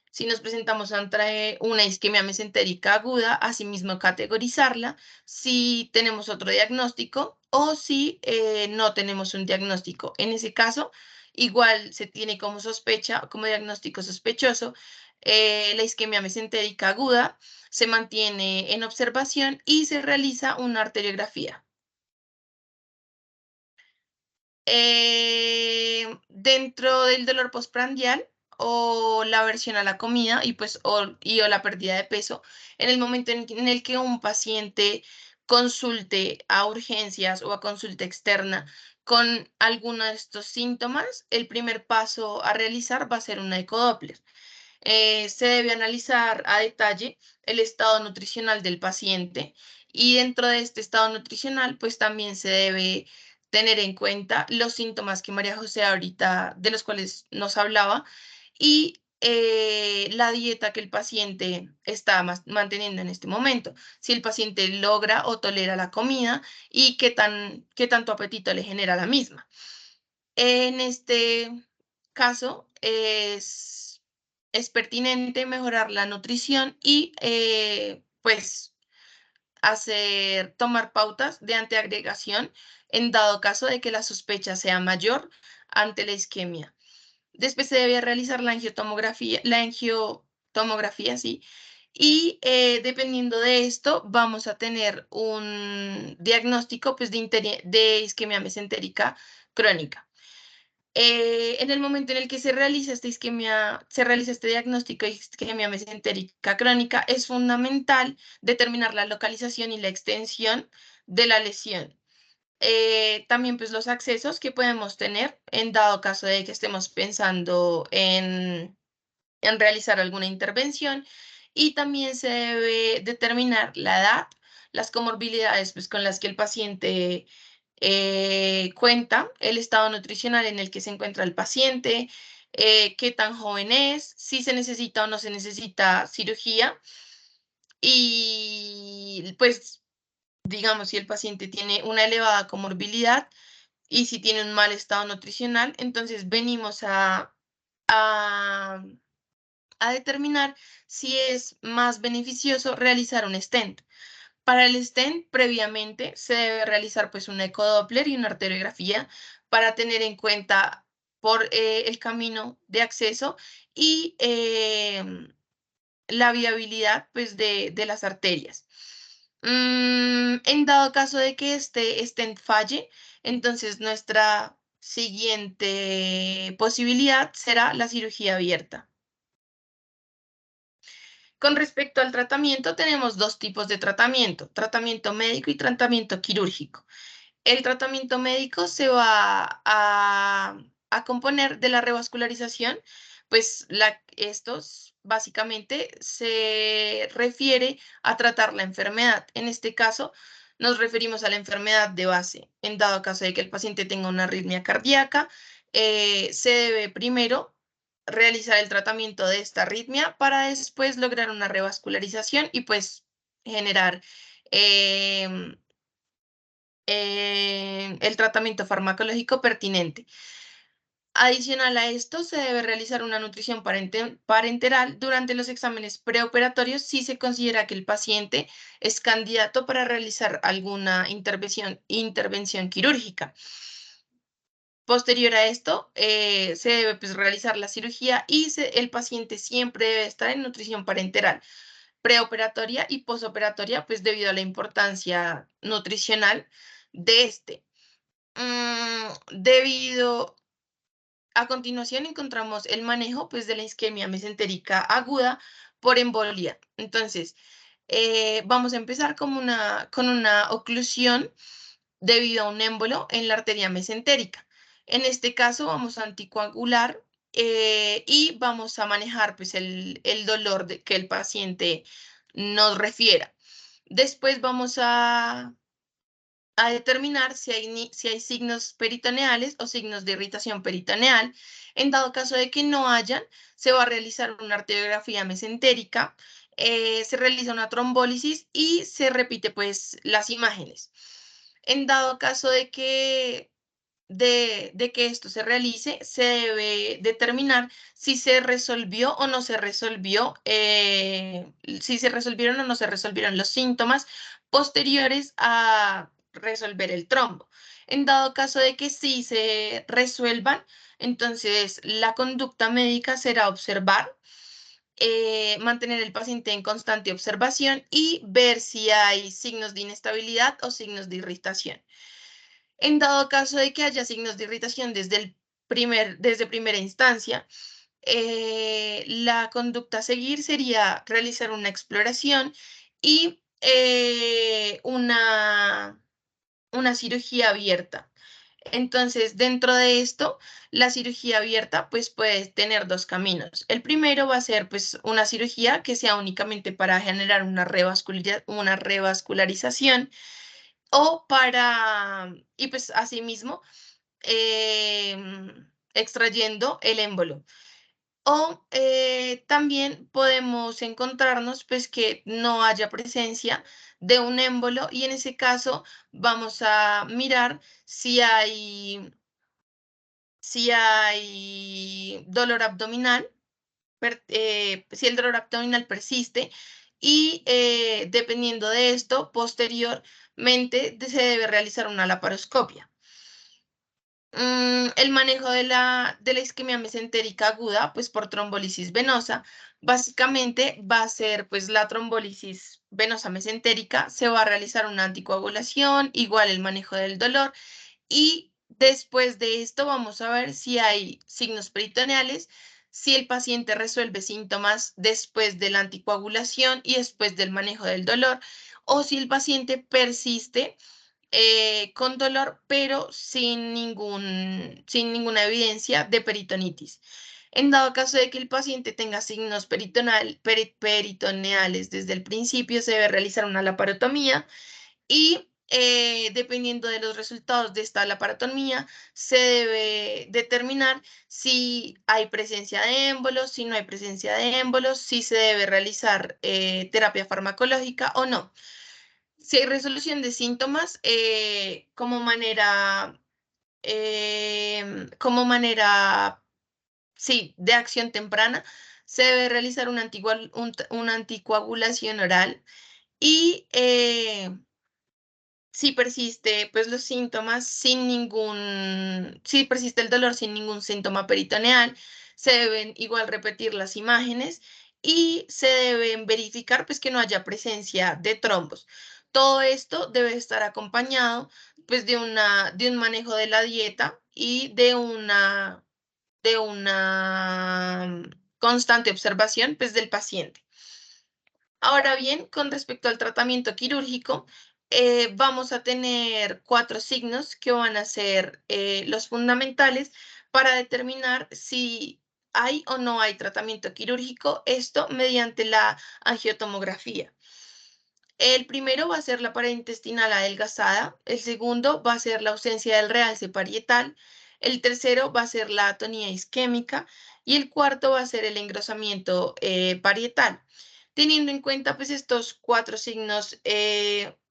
Si nos presentamos ante una isquemia mesentérica aguda, asimismo categorizarla, si tenemos otro diagnóstico o si no tenemos un diagnóstico. En ese caso, igual se tiene como sospecha, como diagnóstico sospechoso, la isquemia mesentérica aguda, se mantiene en observación y se realiza una arteriografía. Dentro del dolor postprandial o la aversión a la comida y pues o la pérdida de peso, en el momento en el que un paciente consulte a urgencias o a consulta externa con alguno de estos síntomas, el primer paso a realizar va a ser una ecodoppler. Se debe analizar a detalle el estado nutricional del paciente y dentro de este estado nutricional, pues también se debe tener en cuenta los síntomas que María José ahorita, de los cuales nos hablaba, y la dieta que el paciente está manteniendo en este momento. Si el paciente logra o tolera la comida y qué tanto apetito le genera la misma. En este caso, es pertinente mejorar la nutrición y pues tomar pautas de antiagregación en dado caso de que la sospecha sea mayor ante la isquemia. Después se debe realizar la angiotomografía, sí, y dependiendo de esto vamos a tener un diagnóstico pues, de isquemia mesentérica crónica. En el momento en el que se realiza este diagnóstico de isquemia mesentérica crónica, es fundamental determinar la localización y la extensión de la lesión. También pues los accesos que podemos tener en dado caso de que estemos pensando en realizar alguna intervención, y también se debe determinar la edad, las comorbilidades pues, con las que el paciente cuenta, el estado nutricional en el que se encuentra el paciente, qué tan joven es, si se necesita o no se necesita cirugía y pues digamos si el paciente tiene una elevada comorbilidad y si tiene un mal estado nutricional, entonces venimos a determinar si es más beneficioso realizar un stent. Para el stent, previamente se debe realizar pues una ecodoppler y una arteriografía para tener en cuenta por el camino de acceso y la viabilidad pues de las arterias. En dado caso de que este stent falle, entonces nuestra siguiente posibilidad será la cirugía abierta. Con respecto al tratamiento, tenemos dos tipos de tratamiento médico y tratamiento quirúrgico. el tratamiento médico se va a componer de la revascularización, pues estos básicamente se refiere a tratar la enfermedad. En este caso, nos referimos a la enfermedad de base. En dado caso de que el paciente tenga una arritmia cardíaca, se debe primero realizar el tratamiento de esta arritmia para después lograr una revascularización y pues generar el tratamiento farmacológico pertinente. Adicional a esto, se debe realizar una nutrición parenteral durante los exámenes preoperatorios si se considera que el paciente es candidato para realizar alguna intervención quirúrgica. Posterior a esto, se debe pues, realizar la cirugía y el paciente siempre debe estar en nutrición parenteral preoperatoria y posoperatoria, pues debido a la importancia nutricional de este. A continuación encontramos el manejo pues, de la isquemia mesentérica aguda por embolia. Entonces, vamos a empezar con una oclusión debido a un émbolo en la arteria mesentérica. En este caso vamos a anticoagular y vamos a manejar pues, el dolor que el paciente nos refiera. Después vamos a determinar si hay signos peritoneales o signos de irritación peritoneal. En dado caso de que no hayan, se va a realizar una arteriografía mesentérica, se realiza una trombólisis y se repite pues las imágenes. En dado caso de que esto se realice, se debe determinar si se resolvió o no se resolvió, si se resolvieron o no se resolvieron los síntomas posteriores a resolver el trombo. En dado caso de que sí se resuelvan, entonces la conducta médica será observar, mantener el paciente en constante observación y ver si hay signos de inestabilidad o signos de irritación. En dado caso de que haya signos de irritación desde primera instancia, la conducta a seguir sería realizar una exploración y una cirugía abierta. Entonces, dentro de esto, la cirugía abierta pues puede tener dos caminos. El primero va a ser pues una cirugía que sea únicamente para generar una revascularización o y pues asimismo, extrayendo el émbolo. O también podemos encontrarnos pues que no haya presencia de un émbolo y en ese caso vamos a mirar si hay dolor abdominal, si el dolor abdominal persiste y dependiendo de esto, posteriormente se debe realizar una laparoscopia. El manejo de la isquemia mesentérica aguda, pues por trombolisis venosa, básicamente va a ser pues la trombolisis venosa mesentérica, se va a realizar una anticoagulación, igual el manejo del dolor y después de esto vamos a ver si hay signos peritoneales, si el paciente resuelve síntomas después de la anticoagulación y después del manejo del dolor o si el paciente persiste con dolor, pero sin ninguna evidencia de peritonitis. En dado caso de que el paciente tenga signos peritoneales desde el principio, se debe realizar una laparotomía y dependiendo de los resultados de esta laparotomía, se debe determinar si hay presencia de émbolos, si no hay presencia de émbolos, si se debe realizar terapia farmacológica o no. Si hay resolución de síntomas, sí, de acción temprana, se debe realizar una anticoagulación oral y si persiste pues los síntomas si persiste el dolor sin ningún síntoma peritoneal, se deben igual repetir las imágenes y se deben verificar pues que no haya presencia de trombos. Todo esto debe estar acompañado pues de un manejo de la dieta y de una constante observación pues del paciente. Ahora bien, con respecto al tratamiento quirúrgico, vamos a tener 4 signos que van a ser los fundamentales para determinar si hay o no hay tratamiento quirúrgico, esto mediante la angiotomografía. El primero va a ser la pared intestinal adelgazada, el segundo va a ser la ausencia del realce parietal, el tercero va a ser la atonía isquémica y el cuarto va a ser el engrosamiento parietal. Teniendo en cuenta pues estos 4 signos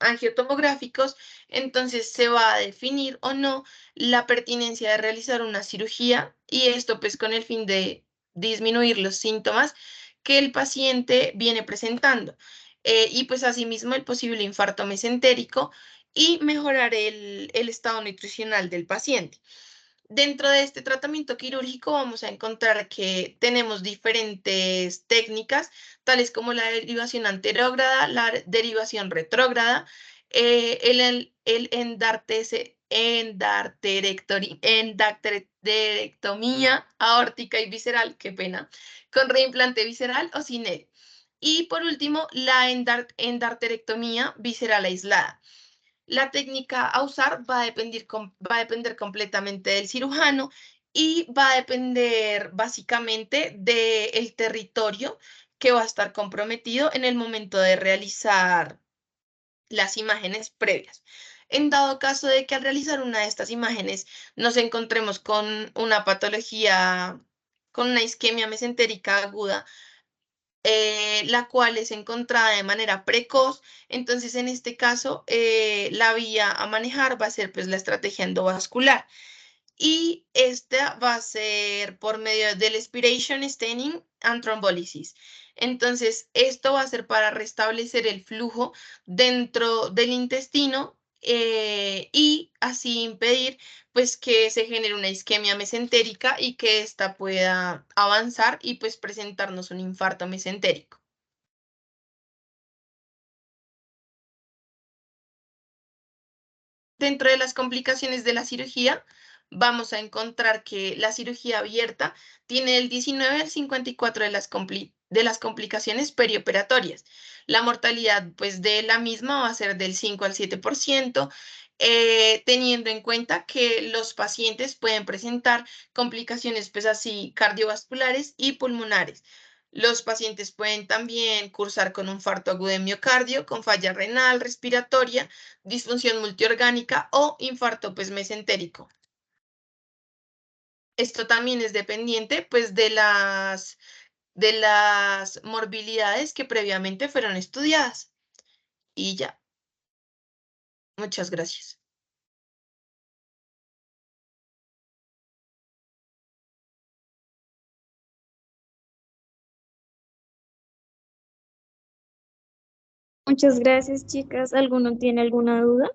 angiotomográficos, entonces se va a definir o no la pertinencia de realizar una cirugía y esto pues con el fin de disminuir los síntomas que el paciente viene presentando. Y pues asimismo el posible infarto mesentérico y mejorar el estado nutricional del paciente. Dentro de este tratamiento quirúrgico vamos a encontrar que tenemos diferentes técnicas, tales como la derivación anterógrada, la derivación retrógrada, el endarterectomía aórtica y visceral, qué pena, con reimplante visceral o sin él. Y por último, la endarterectomía visceral aislada. La técnica a usar va a depender completamente del cirujano y va a depender básicamente del territorio que va a estar comprometido en el momento de realizar las imágenes previas. En dado caso de que al realizar una de estas imágenes nos encontremos con una patología, con una isquemia mesentérica aguda, la cual es encontrada de manera precoz. Entonces, en este caso, la vía a manejar va a ser pues la estrategia endovascular. Y esta va a ser por medio del aspiration, staining and thrombolysis. Entonces, esto va a ser para restablecer el flujo dentro del intestino y así impedir pues que se genere una isquemia mesentérica y que ésta pueda avanzar y pues presentarnos un infarto mesentérico. Dentro de las complicaciones de la cirugía, vamos a encontrar que la cirugía abierta tiene el 19 al 54 de las complicaciones perioperatorias. La mortalidad pues, de la misma va a ser del 5 al 7%, teniendo en cuenta que los pacientes pueden presentar complicaciones pues, así cardiovasculares y pulmonares. Los pacientes pueden también cursar con un infarto agudo de miocardio, con falla renal, respiratoria, disfunción multiorgánica o infarto pues mesentérico. Esto también es dependiente pues de las morbilidades que previamente fueron estudiadas. Y ya. Muchas gracias. Muchas gracias, chicas. ¿Alguno tiene alguna duda?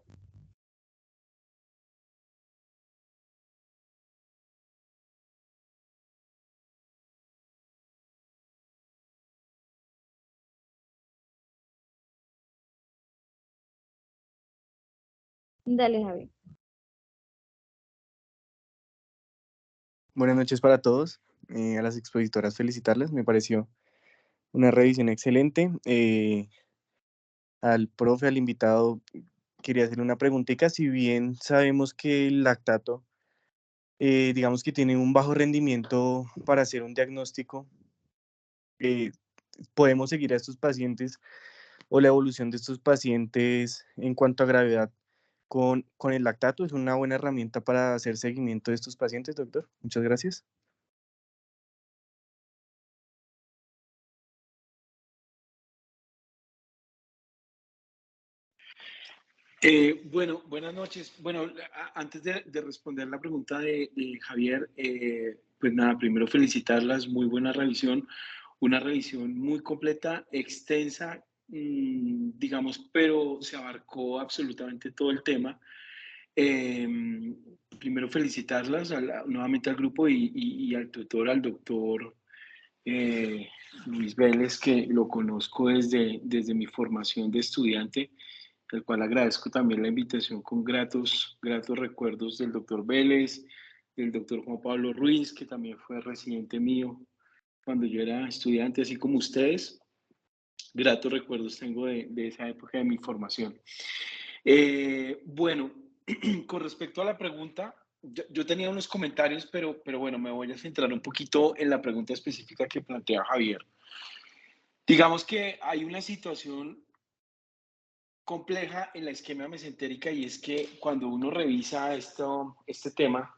Dale, Javi. Buenas noches para todos. A las expositoras felicitarles, me pareció una revisión excelente. Al profe, al invitado, quería hacer una preguntita. Si bien sabemos que el lactato, digamos que tiene un bajo rendimiento para hacer un diagnóstico, eh, podemos seguir a estos pacientes o la evolución de estos pacientes en cuanto a gravedad con el lactato. ¿Es una buena herramienta para hacer seguimiento de estos pacientes, doctor? Muchas gracias. Bueno, buenas noches. Bueno, antes de responder la pregunta de Javier, pues nada, primero felicitarlas, muy buena revisión, una revisión muy completa, extensa, digamos, pero se abarcó absolutamente todo el tema. Primero felicitarlas nuevamente al grupo y al tutor, al doctor Luis Vélez, que lo conozco desde mi formación de estudiante, el cual agradezco también la invitación con gratos recuerdos del doctor Vélez, del doctor Juan Pablo Ruiz, que también fue residente mío cuando yo era estudiante, así como ustedes. Gratos recuerdos tengo de esa época de mi formación. Bueno, con respecto a la pregunta, yo tenía unos comentarios, pero bueno, me voy a centrar un poquito en la pregunta específica que plantea Javier. Digamos que hay una situación compleja en la isquemia mesentérica y es que cuando uno revisa este tema,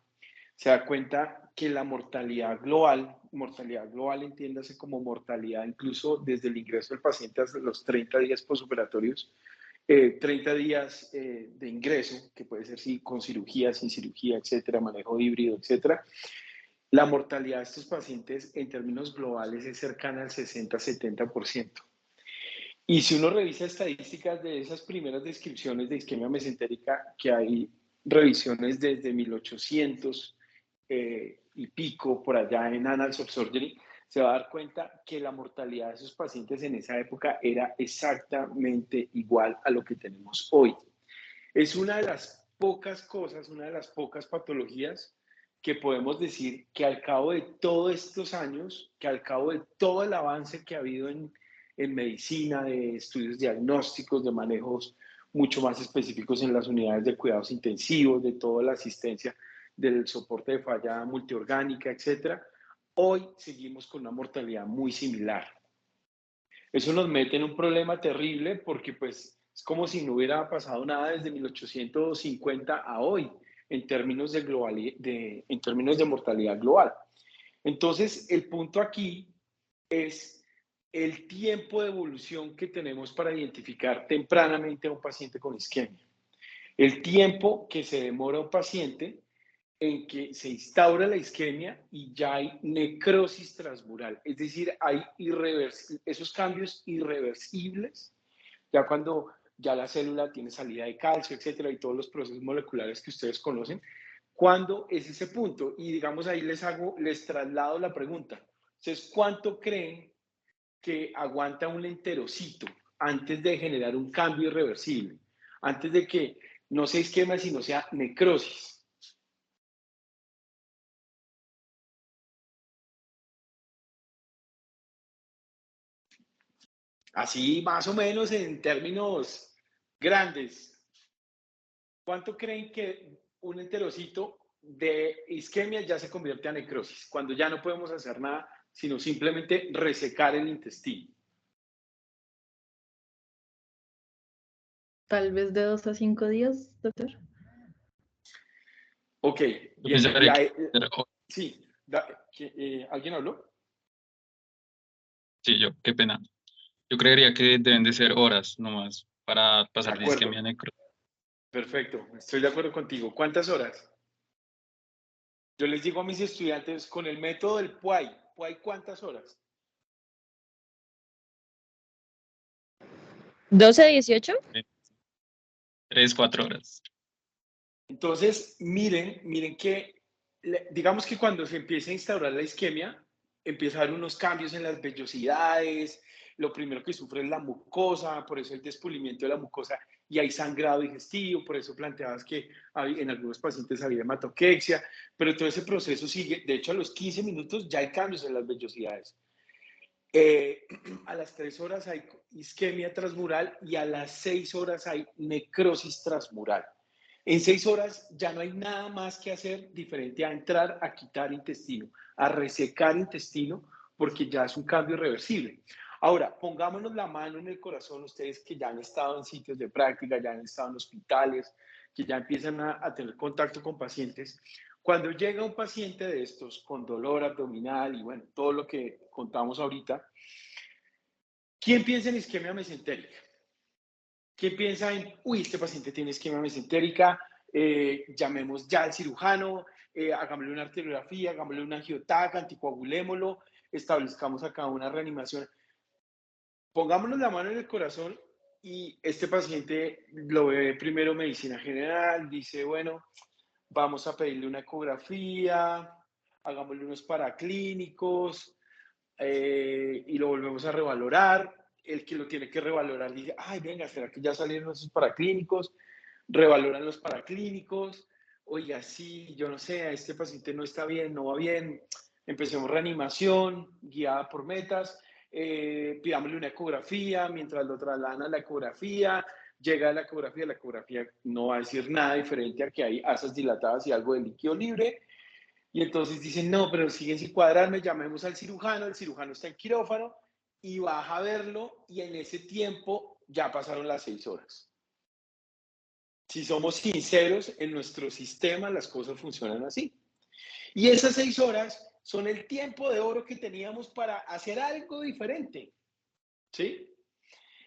se da cuenta que la mortalidad global entiéndase como mortalidad incluso desde el ingreso del paciente hasta los 30 días postoperatorios, 30 días de ingreso, que puede ser sí, con cirugía, sin cirugía, etcétera, manejo híbrido, etcétera. La mortalidad de estos pacientes en términos globales es cercana al 60-70%. Y si uno revisa estadísticas de esas primeras descripciones de isquemia mesentérica, que hay revisiones desde 1800 y pico por allá en Annals of Surgery, se va a dar cuenta que la mortalidad de esos pacientes en esa época era exactamente igual a lo que tenemos hoy. Es una de las pocas cosas, una de las pocas patologías que podemos decir que al cabo de todos estos años, que al cabo de todo el avance que ha habido en medicina, de estudios diagnósticos, de manejos mucho más específicos en las unidades de cuidados intensivos, de toda la asistencia del soporte de falla multiorgánica, etcétera, hoy seguimos con una mortalidad muy similar. Eso nos mete en un problema terrible porque pues es como si no hubiera pasado nada desde 1850 a hoy en términos de mortalidad global. Entonces, el punto aquí es el tiempo de evolución que tenemos para identificar tempranamente a un paciente con isquemia. El tiempo que se demora un paciente en que se instaura la isquemia y ya hay necrosis transmural, es decir, hay esos cambios irreversibles, ya cuando ya la célula tiene salida de calcio, etcétera, y todos los procesos moleculares que ustedes conocen. ¿Cuándo es ese punto? Y digamos ahí les traslado la pregunta. Entonces, ¿cuánto creen que aguanta un enterocito antes de generar un cambio irreversible? Antes de que no sea isquemia, sino sea necrosis. Así más o menos en términos grandes. ¿Cuánto creen que un enterocito de isquemia ya se convierte a necrosis? Cuando ya no podemos hacer nada, sino simplemente resecar el intestino. Tal vez de 2 a 5 días, doctor. Ok, bien. Sí, ¿alguien habló? Sí, qué pena. Yo creería que deben de ser horas nomás para pasar de isquemia a necrosis. Perfecto, estoy de acuerdo contigo. ¿Cuántas horas? Yo les digo a mis estudiantes con el método del PUAI, ¿cuántas horas? 12 a 18. 3-4 horas. Entonces, miren que, digamos que cuando se empieza a instaurar la isquemia, empieza a haber unos cambios en las vellosidades, lo primero que sufre es la mucosa, por eso el despulimiento de la mucosa y hay sangrado digestivo, por eso planteabas que en algunos pacientes había hematoquexia, pero todo ese proceso sigue, de hecho a los 15 minutos ya hay cambios en las vellosidades. A las 3 horas hay isquemia transmural y a las 6 horas hay necrosis transmural. En 6 horas ya no hay nada más que hacer diferente a entrar a quitar intestino, a resecar intestino, porque ya es un cambio irreversible. Ahora, pongámonos la mano en el corazón, ustedes que ya han estado en sitios de práctica, ya han estado en hospitales, que ya empiezan a tener contacto con pacientes. Cuando llega un paciente de estos con dolor abdominal y bueno, todo lo que contamos ahorita, ¿quién piensa en isquemia mesentérica? ¿Quién piensa en, uy, este paciente tiene isquemia mesentérica, llamemos ya al cirujano, hagámosle una arteriografía, hagámosle una angiotaca, anticoagulémoslo, establezcamos acá una reanimación? Pongámonos la mano en el corazón y este paciente lo ve primero medicina general, dice, bueno, vamos a pedirle una ecografía, hagámosle unos paraclínicos y lo volvemos a revalorar. El que lo tiene que revalorar dice, ay, venga, ¿será que ya salieron esos paraclínicos? Revaloran los paraclínicos. Oiga, sí, yo no sé, este paciente no está bien, no va bien. Empecemos reanimación guiada por metas. Pidámosle una ecografía mientras lo trasladan a la ecografía. llega a la ecografía no va a decir nada diferente a que hay asas dilatadas y algo de líquido libre, y entonces dicen, no, pero siguen sin cuadrarme, llamemos al cirujano, el cirujano está en quirófano, y baja a verlo, y en ese tiempo ya pasaron las 6 horas. Si somos sinceros, en nuestro sistema las cosas funcionan así. Y esas 6 horas son el tiempo de oro que teníamos para hacer algo diferente, ¿sí?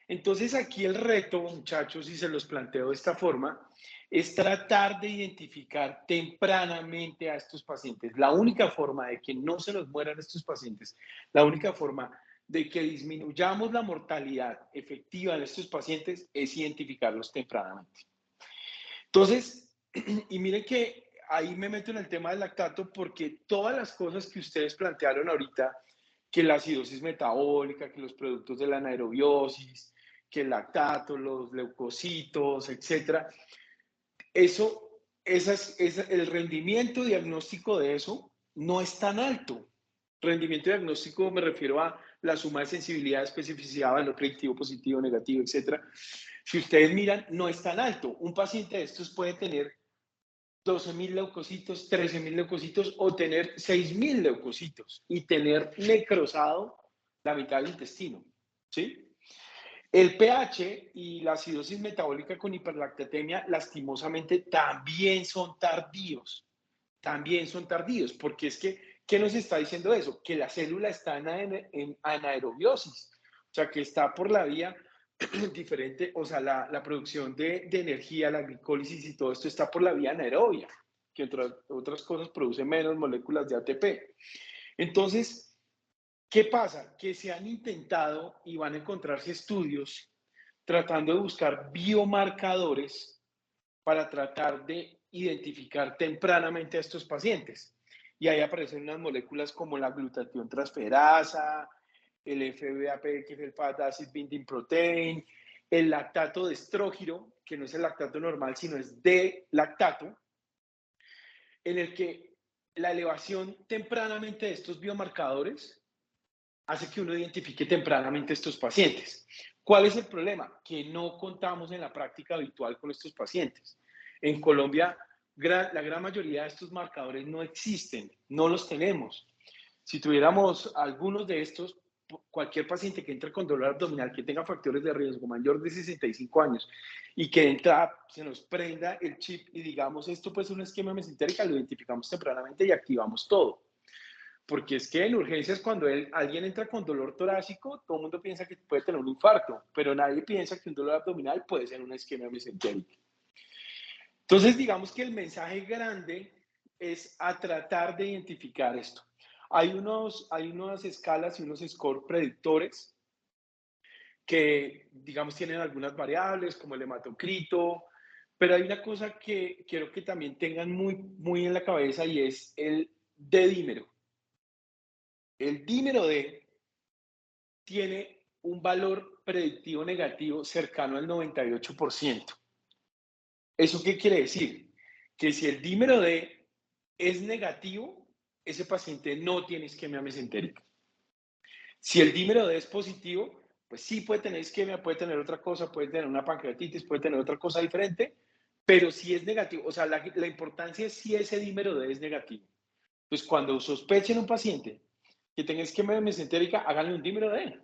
Entonces aquí el reto, muchachos, y se los planteo de esta forma, es tratar de identificar tempranamente a estos pacientes. La única forma de que no se nos mueran estos pacientes, la única forma de que disminuyamos la mortalidad efectiva en estos pacientes es identificarlos tempranamente. Entonces, y miren que ahí me meto en el tema del lactato porque todas las cosas que ustedes plantearon ahorita, que la acidosis metabólica, que los productos de la anaerobiosis, que el lactato, los leucocitos, etcétera, el rendimiento diagnóstico de eso no es tan alto. Rendimiento diagnóstico me refiero a la suma de sensibilidad, especificidad, valor predictivo, positivo, negativo, etcétera. Si ustedes miran, no es tan alto. Un paciente de estos puede tener 12.000 leucocitos, 13.000 leucocitos o tener 6.000 leucocitos y tener necrosado la mitad del intestino, ¿sí? El pH y la acidosis metabólica con hiperlactatemia lastimosamente también son tardíos, porque es que, ¿qué nos está diciendo eso? Que la célula está en anaerobiosis, o sea, que está por la vía diferente, o sea, la producción de energía, la glicólisis y todo esto está por la vía anaerobia, que entre otras cosas produce menos moléculas de ATP. Entonces, ¿qué pasa? Que se han intentado y van a encontrarse estudios tratando de buscar biomarcadores para tratar de identificar tempranamente a estos pacientes. Y ahí aparecen unas moléculas como la glutatión transferasa, el FBAP, que es el Fat Acid Binding Protein, el lactato de estrógiro, que no es el lactato normal, sino es de lactato, en el que la elevación tempranamente de estos biomarcadores hace que uno identifique tempranamente estos pacientes. ¿Cuál es el problema? Que no contamos en la práctica habitual con estos pacientes. En Colombia, la gran mayoría de estos marcadores no existen, no los tenemos. Si tuviéramos algunos de estos, cualquier paciente que entre con dolor abdominal, que tenga factores de riesgo mayor de 65 años y que entra, se nos prenda el chip y digamos, esto pues es una esquema mesentérica, lo identificamos tempranamente y activamos todo. Porque es que en urgencias cuando alguien entra con dolor torácico, todo el mundo piensa que puede tener un infarto, pero nadie piensa que un dolor abdominal puede ser una isquemia mesentérica. Entonces, digamos que el mensaje grande es a tratar de identificar esto. Hay unas escalas y unos scores predictores que, digamos, tienen algunas variables como el hematocrito, pero hay una cosa que quiero que también tengan muy en la cabeza y es el D-dímero. El dímero D tiene un valor predictivo negativo cercano al 98%. ¿Eso qué quiere decir? Que si el dímero D es negativo, ese paciente no tiene isquemia mesentérica. Si el dímero D es positivo, pues sí puede tener isquemia, puede tener otra cosa, puede tener una pancreatitis, puede tener otra cosa diferente, pero si es negativo, o sea, la importancia es si ese dímero D es negativo. Pues cuando sospechen un paciente que tenga isquemia mesentérica, háganle un dímero D.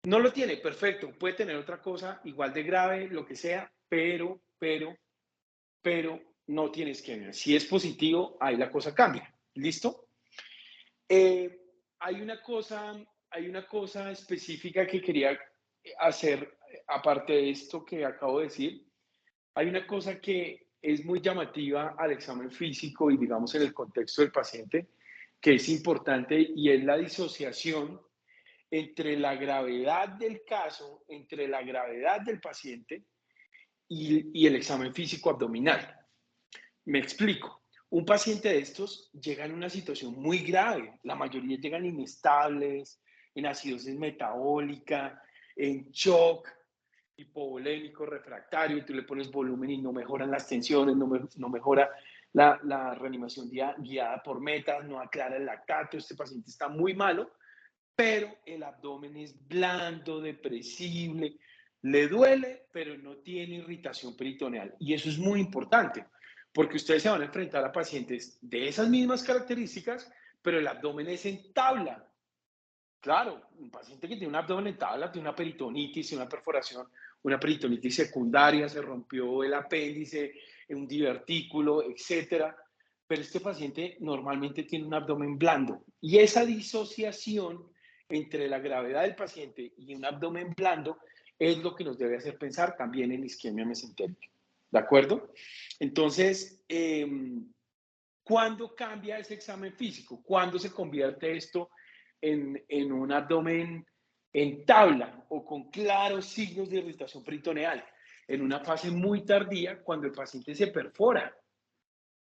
No lo tiene, perfecto, puede tener otra cosa igual de grave, lo que sea, pero no tiene isquemia. Si es positivo, ahí la cosa cambia. ¿Listo? Hay una cosa específica que quería hacer, aparte de esto que acabo de decir. Hay una cosa que es muy llamativa al examen físico y digamos en el contexto del paciente, que es importante y es la disociación entre la gravedad del caso, entre la gravedad del paciente y el examen físico abdominal. Me explico. Un paciente de estos llega en una situación muy grave. La mayoría llegan inestables, en acidosis metabólica, en shock, hipovolémico, refractario, y tú le pones volumen y no mejoran las tensiones, no mejora la reanimación guiada por metas, no aclara el lactato, este paciente está muy malo, pero el abdomen es blando, depresible, Le duele, pero no tiene irritación peritoneal. Y eso es muy importante, porque ustedes se van a enfrentar a pacientes de esas mismas características, pero el abdomen es en tabla. Claro, un paciente que tiene un abdomen en tabla, tiene una peritonitis, una perforación, una peritonitis secundaria, se rompió el apéndice, un divertículo, etcétera. Pero este paciente normalmente tiene un abdomen blando. Y esa disociación entre la gravedad del paciente y un abdomen blando es lo que nos debe hacer pensar también en isquemia mesentérica. ¿De acuerdo? Entonces, ¿cuándo cambia ese examen físico? ¿Cuándo se convierte esto en un abdomen en tabla o con claros signos de irritación peritoneal? En una fase muy tardía, cuando el paciente se perfora.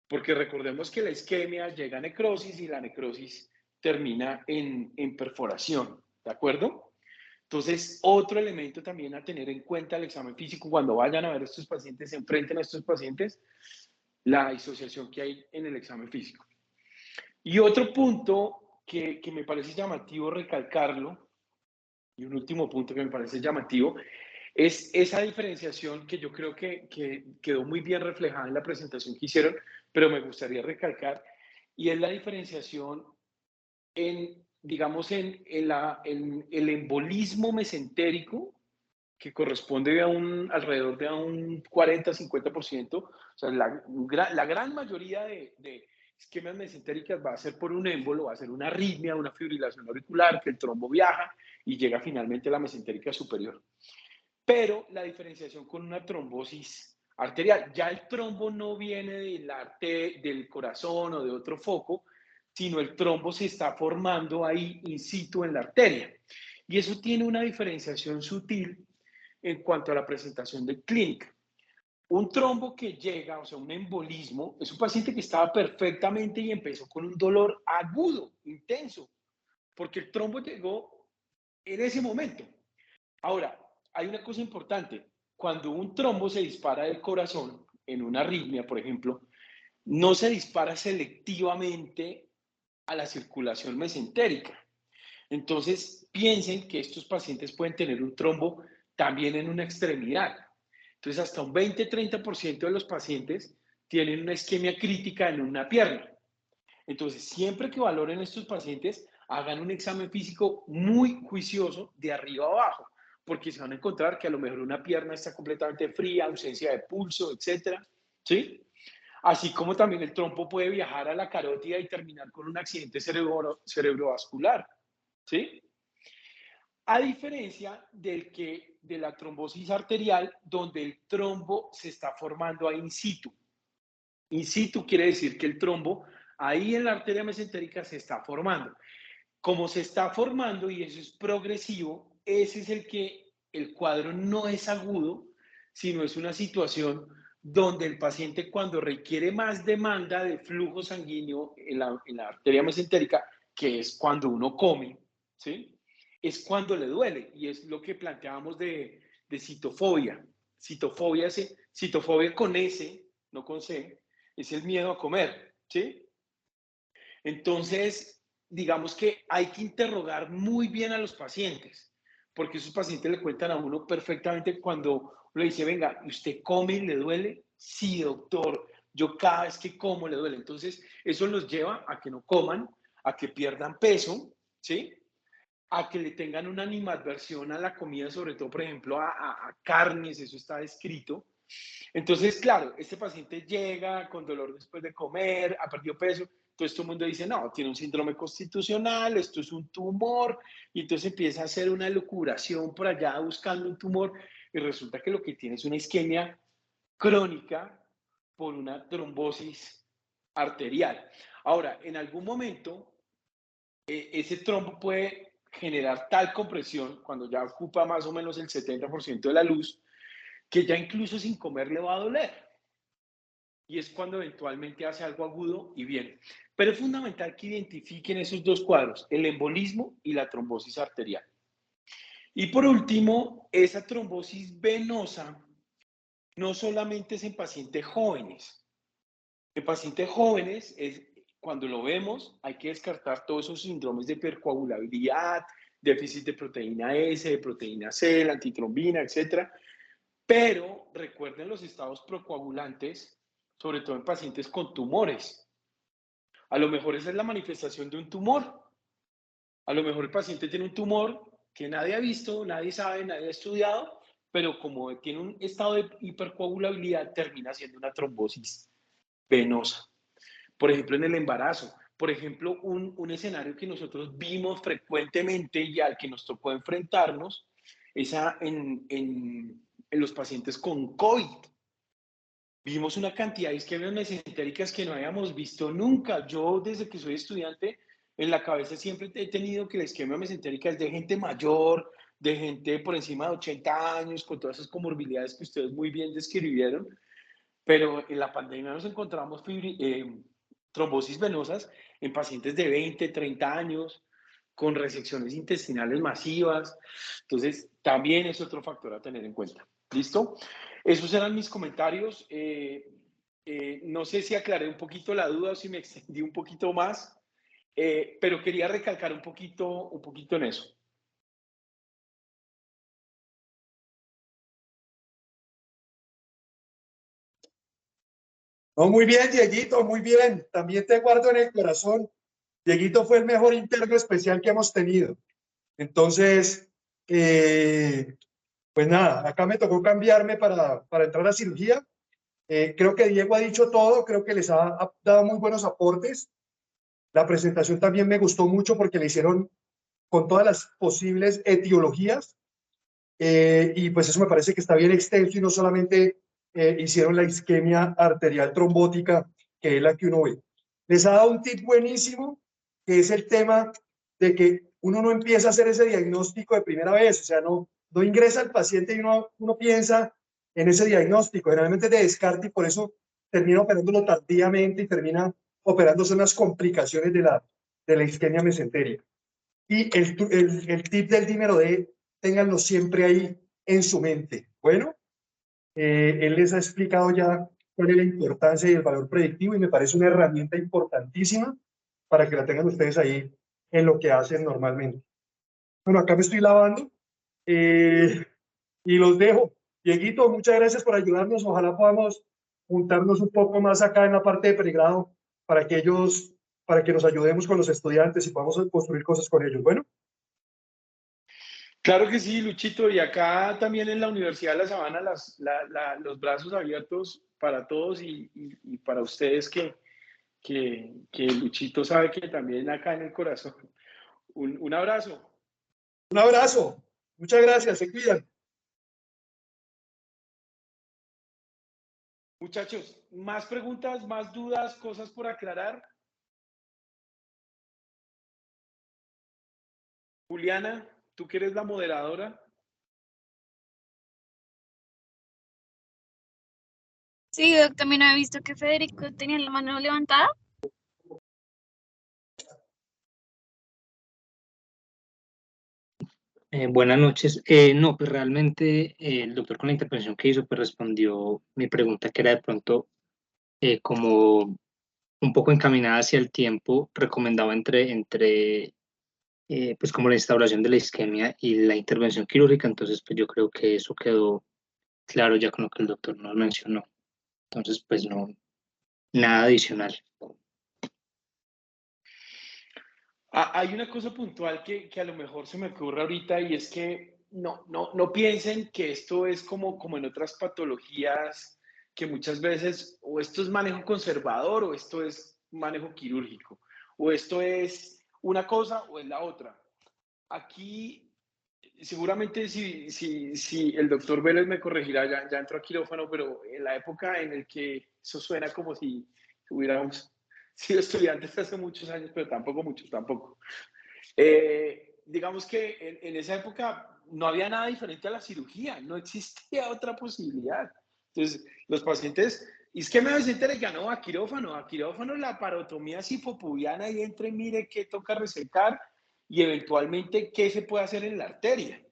Porque recordemos que la isquemia llega a necrosis y la necrosis termina en perforación. ¿De acuerdo? Entonces, otro elemento también a tener en cuenta el examen físico cuando vayan a ver a estos pacientes, se enfrenten a estos pacientes, la disociación que hay en el examen físico. Y otro punto que me parece llamativo recalcarlo, y un último punto que me parece llamativo, es esa diferenciación que yo creo que quedó muy bien reflejada en la presentación que hicieron, pero me gustaría recalcar, y es la diferenciación en, digamos, en el embolismo mesentérico, que corresponde a alrededor de un 40-50%, o sea, la gran mayoría de isquemias mesentéricas va a ser por un émbolo, va a ser una arritmia, una fibrilación auricular, que el trombo viaja y llega finalmente a la mesentérica superior. Pero la diferenciación con una trombosis arterial, ya el trombo no viene del corazón o de otro foco, sino el trombo se está formando ahí in situ en la arteria. Y eso tiene una diferenciación sutil en cuanto a la presentación del clínico. Un trombo que llega, o sea, un embolismo, es un paciente que estaba perfectamente y empezó con un dolor agudo, intenso, porque el trombo llegó en ese momento. Ahora, hay una cosa importante. Cuando un trombo se dispara del corazón, en una arritmia, por ejemplo, no se dispara selectivamente a la circulación mesentérica. Entonces, piensen que estos pacientes pueden tener un trombo también en una extremidad. Entonces, hasta un 20-30% de los pacientes tienen una isquemia crítica en una pierna. Entonces, siempre que valoren estos pacientes, hagan un examen físico muy juicioso de arriba a abajo, porque se van a encontrar que a lo mejor una pierna está completamente fría, ausencia de pulso, etcétera, ¿sí? Así como también el trombo puede viajar a la carótida y terminar con un accidente cerebrovascular, ¿sí? A diferencia de la trombosis arterial, donde el trombo se está formando ahí in situ. In situ quiere decir que el trombo ahí en la arteria mesentérica se está formando. Como se está formando y eso es progresivo, ese es el cuadro no es agudo, sino es una situación donde el paciente cuando requiere más demanda de flujo sanguíneo en la arteria mesentérica, que es cuando uno come, ¿sí? Es cuando le duele y es lo que planteábamos de citofobia. Citofobia con S, no con C, es el miedo a comer, ¿sí? Entonces, digamos que hay que interrogar muy bien a los pacientes, porque esos pacientes le cuentan a uno perfectamente cuando uno le dice, venga, ¿usted come y le duele? Sí, doctor, yo cada vez que como le duele. Entonces, eso los lleva a que no coman, a que pierdan peso, ¿sí? A que le tengan una animadversión a la comida, sobre todo, por ejemplo, a carnes, eso está descrito. Entonces, claro, este paciente llega con dolor después de comer, ha perdido peso, entonces todo el mundo dice, no, tiene un síndrome constitucional, esto es un tumor, y entonces empieza a hacer una elucubración por allá buscando un tumor, y resulta que lo que tiene es una isquemia crónica por una trombosis arterial. Ahora, en algún momento, ese trombo puede generar tal compresión, cuando ya ocupa más o menos el 70% de la luz, que ya incluso sin comer le va a doler. Y es cuando eventualmente hace algo agudo y viene. Pero es fundamental que identifiquen esos dos cuadros, el embolismo y la trombosis arterial. Y por último, esa trombosis venosa no solamente es en pacientes jóvenes. En pacientes jóvenes, cuando lo vemos, hay que descartar todos esos síndromes de hipercoagulabilidad, déficit de proteína S, de proteína C, la antitrombina, etc. Pero recuerden los estados procoagulantes, sobre todo en pacientes con tumores. A lo mejor esa es la manifestación de un tumor. A lo mejor el paciente tiene un tumor que nadie ha visto, nadie sabe, nadie ha estudiado, pero como tiene un estado de hipercoagulabilidad, termina siendo una trombosis venosa. Por ejemplo, en el embarazo. Por ejemplo, un escenario que nosotros vimos frecuentemente y al que nos tocó enfrentarnos es en los pacientes con COVID. Vimos una cantidad de isquemias mesentéricas que no habíamos visto nunca. Yo, desde que soy estudiante, en la cabeza siempre he tenido que la isquemia mesentérica es de gente mayor, de gente por encima de 80 años, con todas esas comorbilidades que ustedes muy bien describieron. Pero en la pandemia nos encontramos trombosis venosas en pacientes de 20, 30 años, con resecciones intestinales masivas. Entonces, también es otro factor a tener en cuenta. ¿Listo? Esos eran mis comentarios. No sé si aclaré un poquito la duda o si me extendí un poquito más, pero quería recalcar un poquito en eso. No, muy bien, Dieguito, muy bien. También te guardo en el corazón. Dieguito fue el mejor interno especial que hemos tenido. Entonces, pues nada, acá me tocó cambiarme para entrar a cirugía. Creo que Diego ha dicho todo, creo que les ha dado muy buenos aportes. La presentación también me gustó mucho porque le hicieron con todas las posibles etiologías y pues eso me parece que está bien extenso y no solamente hicieron la isquemia arterial trombótica, que es la que uno ve. Les ha dado un tip buenísimo, que es el tema de que uno no empieza a hacer ese diagnóstico de primera vez, o sea, no ingresa el paciente y uno piensa en ese diagnóstico, generalmente de descarte y por eso termina operándolo tardíamente y termina operándose unas complicaciones de la isquemia mesentérica. Y el tip del dímero D, ténganlo siempre ahí en su mente. Bueno, él les ha explicado ya cuál es la importancia y el valor predictivo y me parece una herramienta importantísima para que la tengan ustedes ahí en lo que hacen normalmente. Bueno, acá me estoy lavando y los dejo. Dieguito, muchas gracias por ayudarnos. Ojalá podamos juntarnos un poco más acá en la parte de pregrado para que nos ayudemos con los estudiantes y podamos construir cosas con ellos. Bueno. Claro que sí, Luchito, y acá también en la Universidad de La Sabana los brazos abiertos para todos y para ustedes que Luchito sabe que también acá en el corazón. Un abrazo. Un abrazo. Muchas gracias, se cuidan. Muchachos, ¿más preguntas, más dudas, cosas por aclarar? Juliana, tú que eres la moderadora. Sí, Doc, también había visto que Federico tenía la mano levantada. Buenas noches. No, pues realmente el doctor con la intervención que hizo, pues respondió mi pregunta que era de pronto como un poco encaminada hacia el tiempo, recomendaba entre pues como la instauración de la isquemia y la intervención quirúrgica, entonces pues yo creo que eso quedó claro ya con lo que el doctor nos mencionó. Entonces pues no, nada adicional. Hay una cosa puntual que a lo mejor se me ocurre ahorita y es que no piensen que esto es como en otras patologías que muchas veces o esto es manejo conservador o esto es manejo quirúrgico o esto es una cosa o es la otra. Aquí seguramente si el doctor Vélez me corregirá, ya entró a quirófano, pero en la época en el que eso suena como si hubiéramos sido estudiantes hace muchos años, pero tampoco muchos, tampoco. Digamos que en esa época no había nada diferente a la cirugía, no existía otra posibilidad. Entonces, los pacientes, isquemia mesentérica, no, a quirófano la parotomía sifopubiana y entre, mire qué toca resecar y eventualmente qué se puede hacer en la arteria.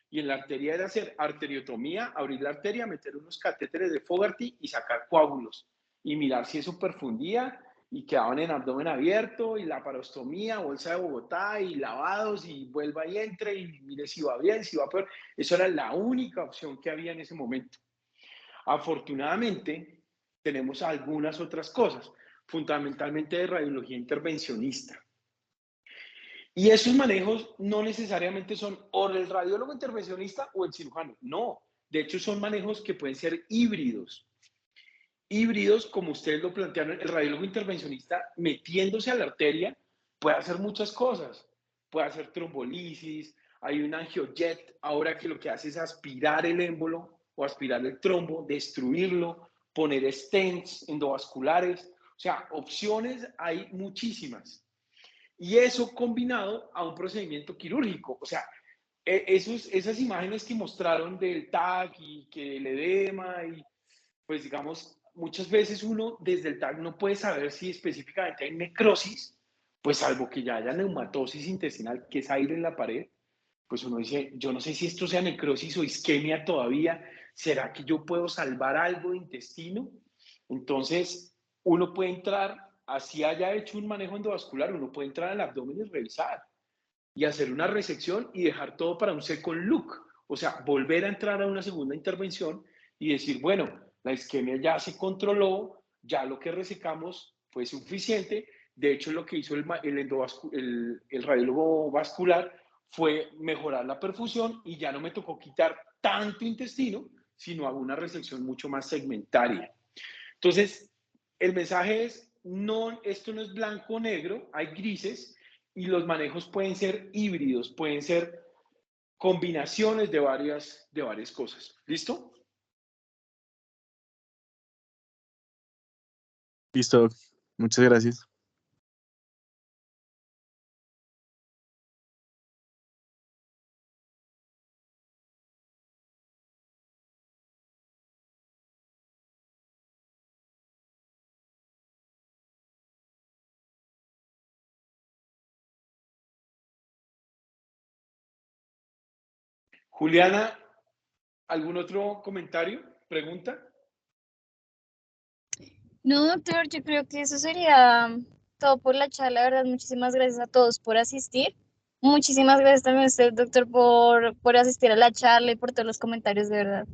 Y en la arteria era hacer arteriotomía, abrir la arteria, meter unos catéteres de Fogarty y sacar coágulos y mirar si eso perfundía y quedaban en abdomen abierto y laparostomía, bolsa de Bogotá y lavados y vuelva y entre y mire si va bien, si va peor. Eso era la única opción que había en ese momento. Afortunadamente, tenemos algunas otras cosas, fundamentalmente de radiología intervencionista. Y esos manejos no necesariamente son o el radiólogo intervencionista o el cirujano, no. De hecho, son manejos que pueden ser híbridos. Híbridos, como ustedes lo plantearon, el radiólogo intervencionista metiéndose a la arteria puede hacer muchas cosas. Puede hacer trombolisis, hay un angiojet ahora que lo que hace es aspirar el émbolo o aspirar el trombo, destruirlo, poner stents endovasculares. O sea, opciones hay muchísimas. Y eso combinado a un procedimiento quirúrgico. O sea, esas imágenes que mostraron del TAC y que el edema, y pues digamos, muchas veces uno desde el TAC no puede saber si específicamente hay necrosis, pues salvo que ya haya neumatosis intestinal, que es aire en la pared, pues uno dice, yo no sé si esto sea necrosis o isquemia todavía, ¿será que yo puedo salvar algo de intestino? Entonces, uno puede entrar, así haya hecho un manejo endovascular, uno puede entrar al abdomen y revisar y hacer una resección y dejar todo para un second look, o sea, volver a entrar a una segunda intervención y decir, bueno, la isquemia ya se controló, ya lo que resecamos fue suficiente, de hecho lo que hizo el radiólogo vascular fue mejorar la perfusión y ya no me tocó quitar tanto intestino, sino hago una resección mucho más segmentaria. Entonces, el mensaje es, no, esto no es blanco o negro, hay grises y los manejos pueden ser híbridos, pueden ser combinaciones de varias cosas. ¿Listo? Listo, muchas gracias. Juliana, ¿algún otro comentario? ¿Pregunta? No, doctor, yo creo que eso sería todo por la charla, ¿verdad? Muchísimas gracias a todos por asistir. Muchísimas gracias también a usted, doctor, por asistir a la charla y por todos los comentarios, de verdad.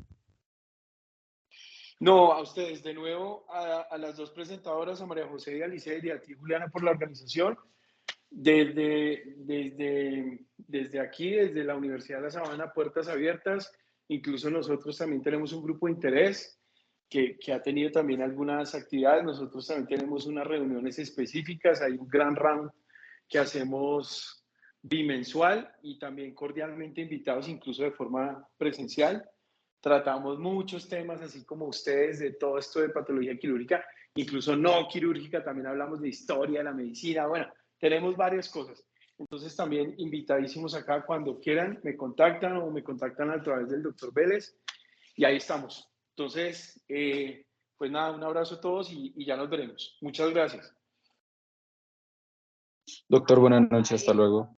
No, a ustedes de nuevo, a las dos presentadoras, a María José y a Alicia y a ti, Juliana, por la organización. Desde aquí, desde la Universidad de La Sabana, puertas abiertas. Incluso nosotros también tenemos un grupo de interés que ha tenido también algunas actividades. Nosotros también tenemos unas reuniones específicas. Hay un gran round que hacemos bimensual y también cordialmente invitados, incluso de forma presencial. Tratamos muchos temas, así como ustedes, de todo esto de patología quirúrgica, incluso no quirúrgica. También hablamos de historia de la medicina. Bueno, tenemos varias cosas. Entonces también invitadísimos acá, cuando quieran me contactan o me contactan a través del doctor Vélez y ahí estamos. Entonces, pues nada, un abrazo a todos y ya nos veremos. Muchas gracias. Doctor, buenas noches, hasta luego.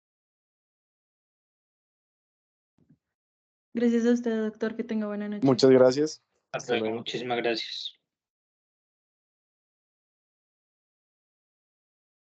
Gracias a usted, doctor, que tenga buena noche. Muchas gracias. Hasta luego, muchísimas gracias.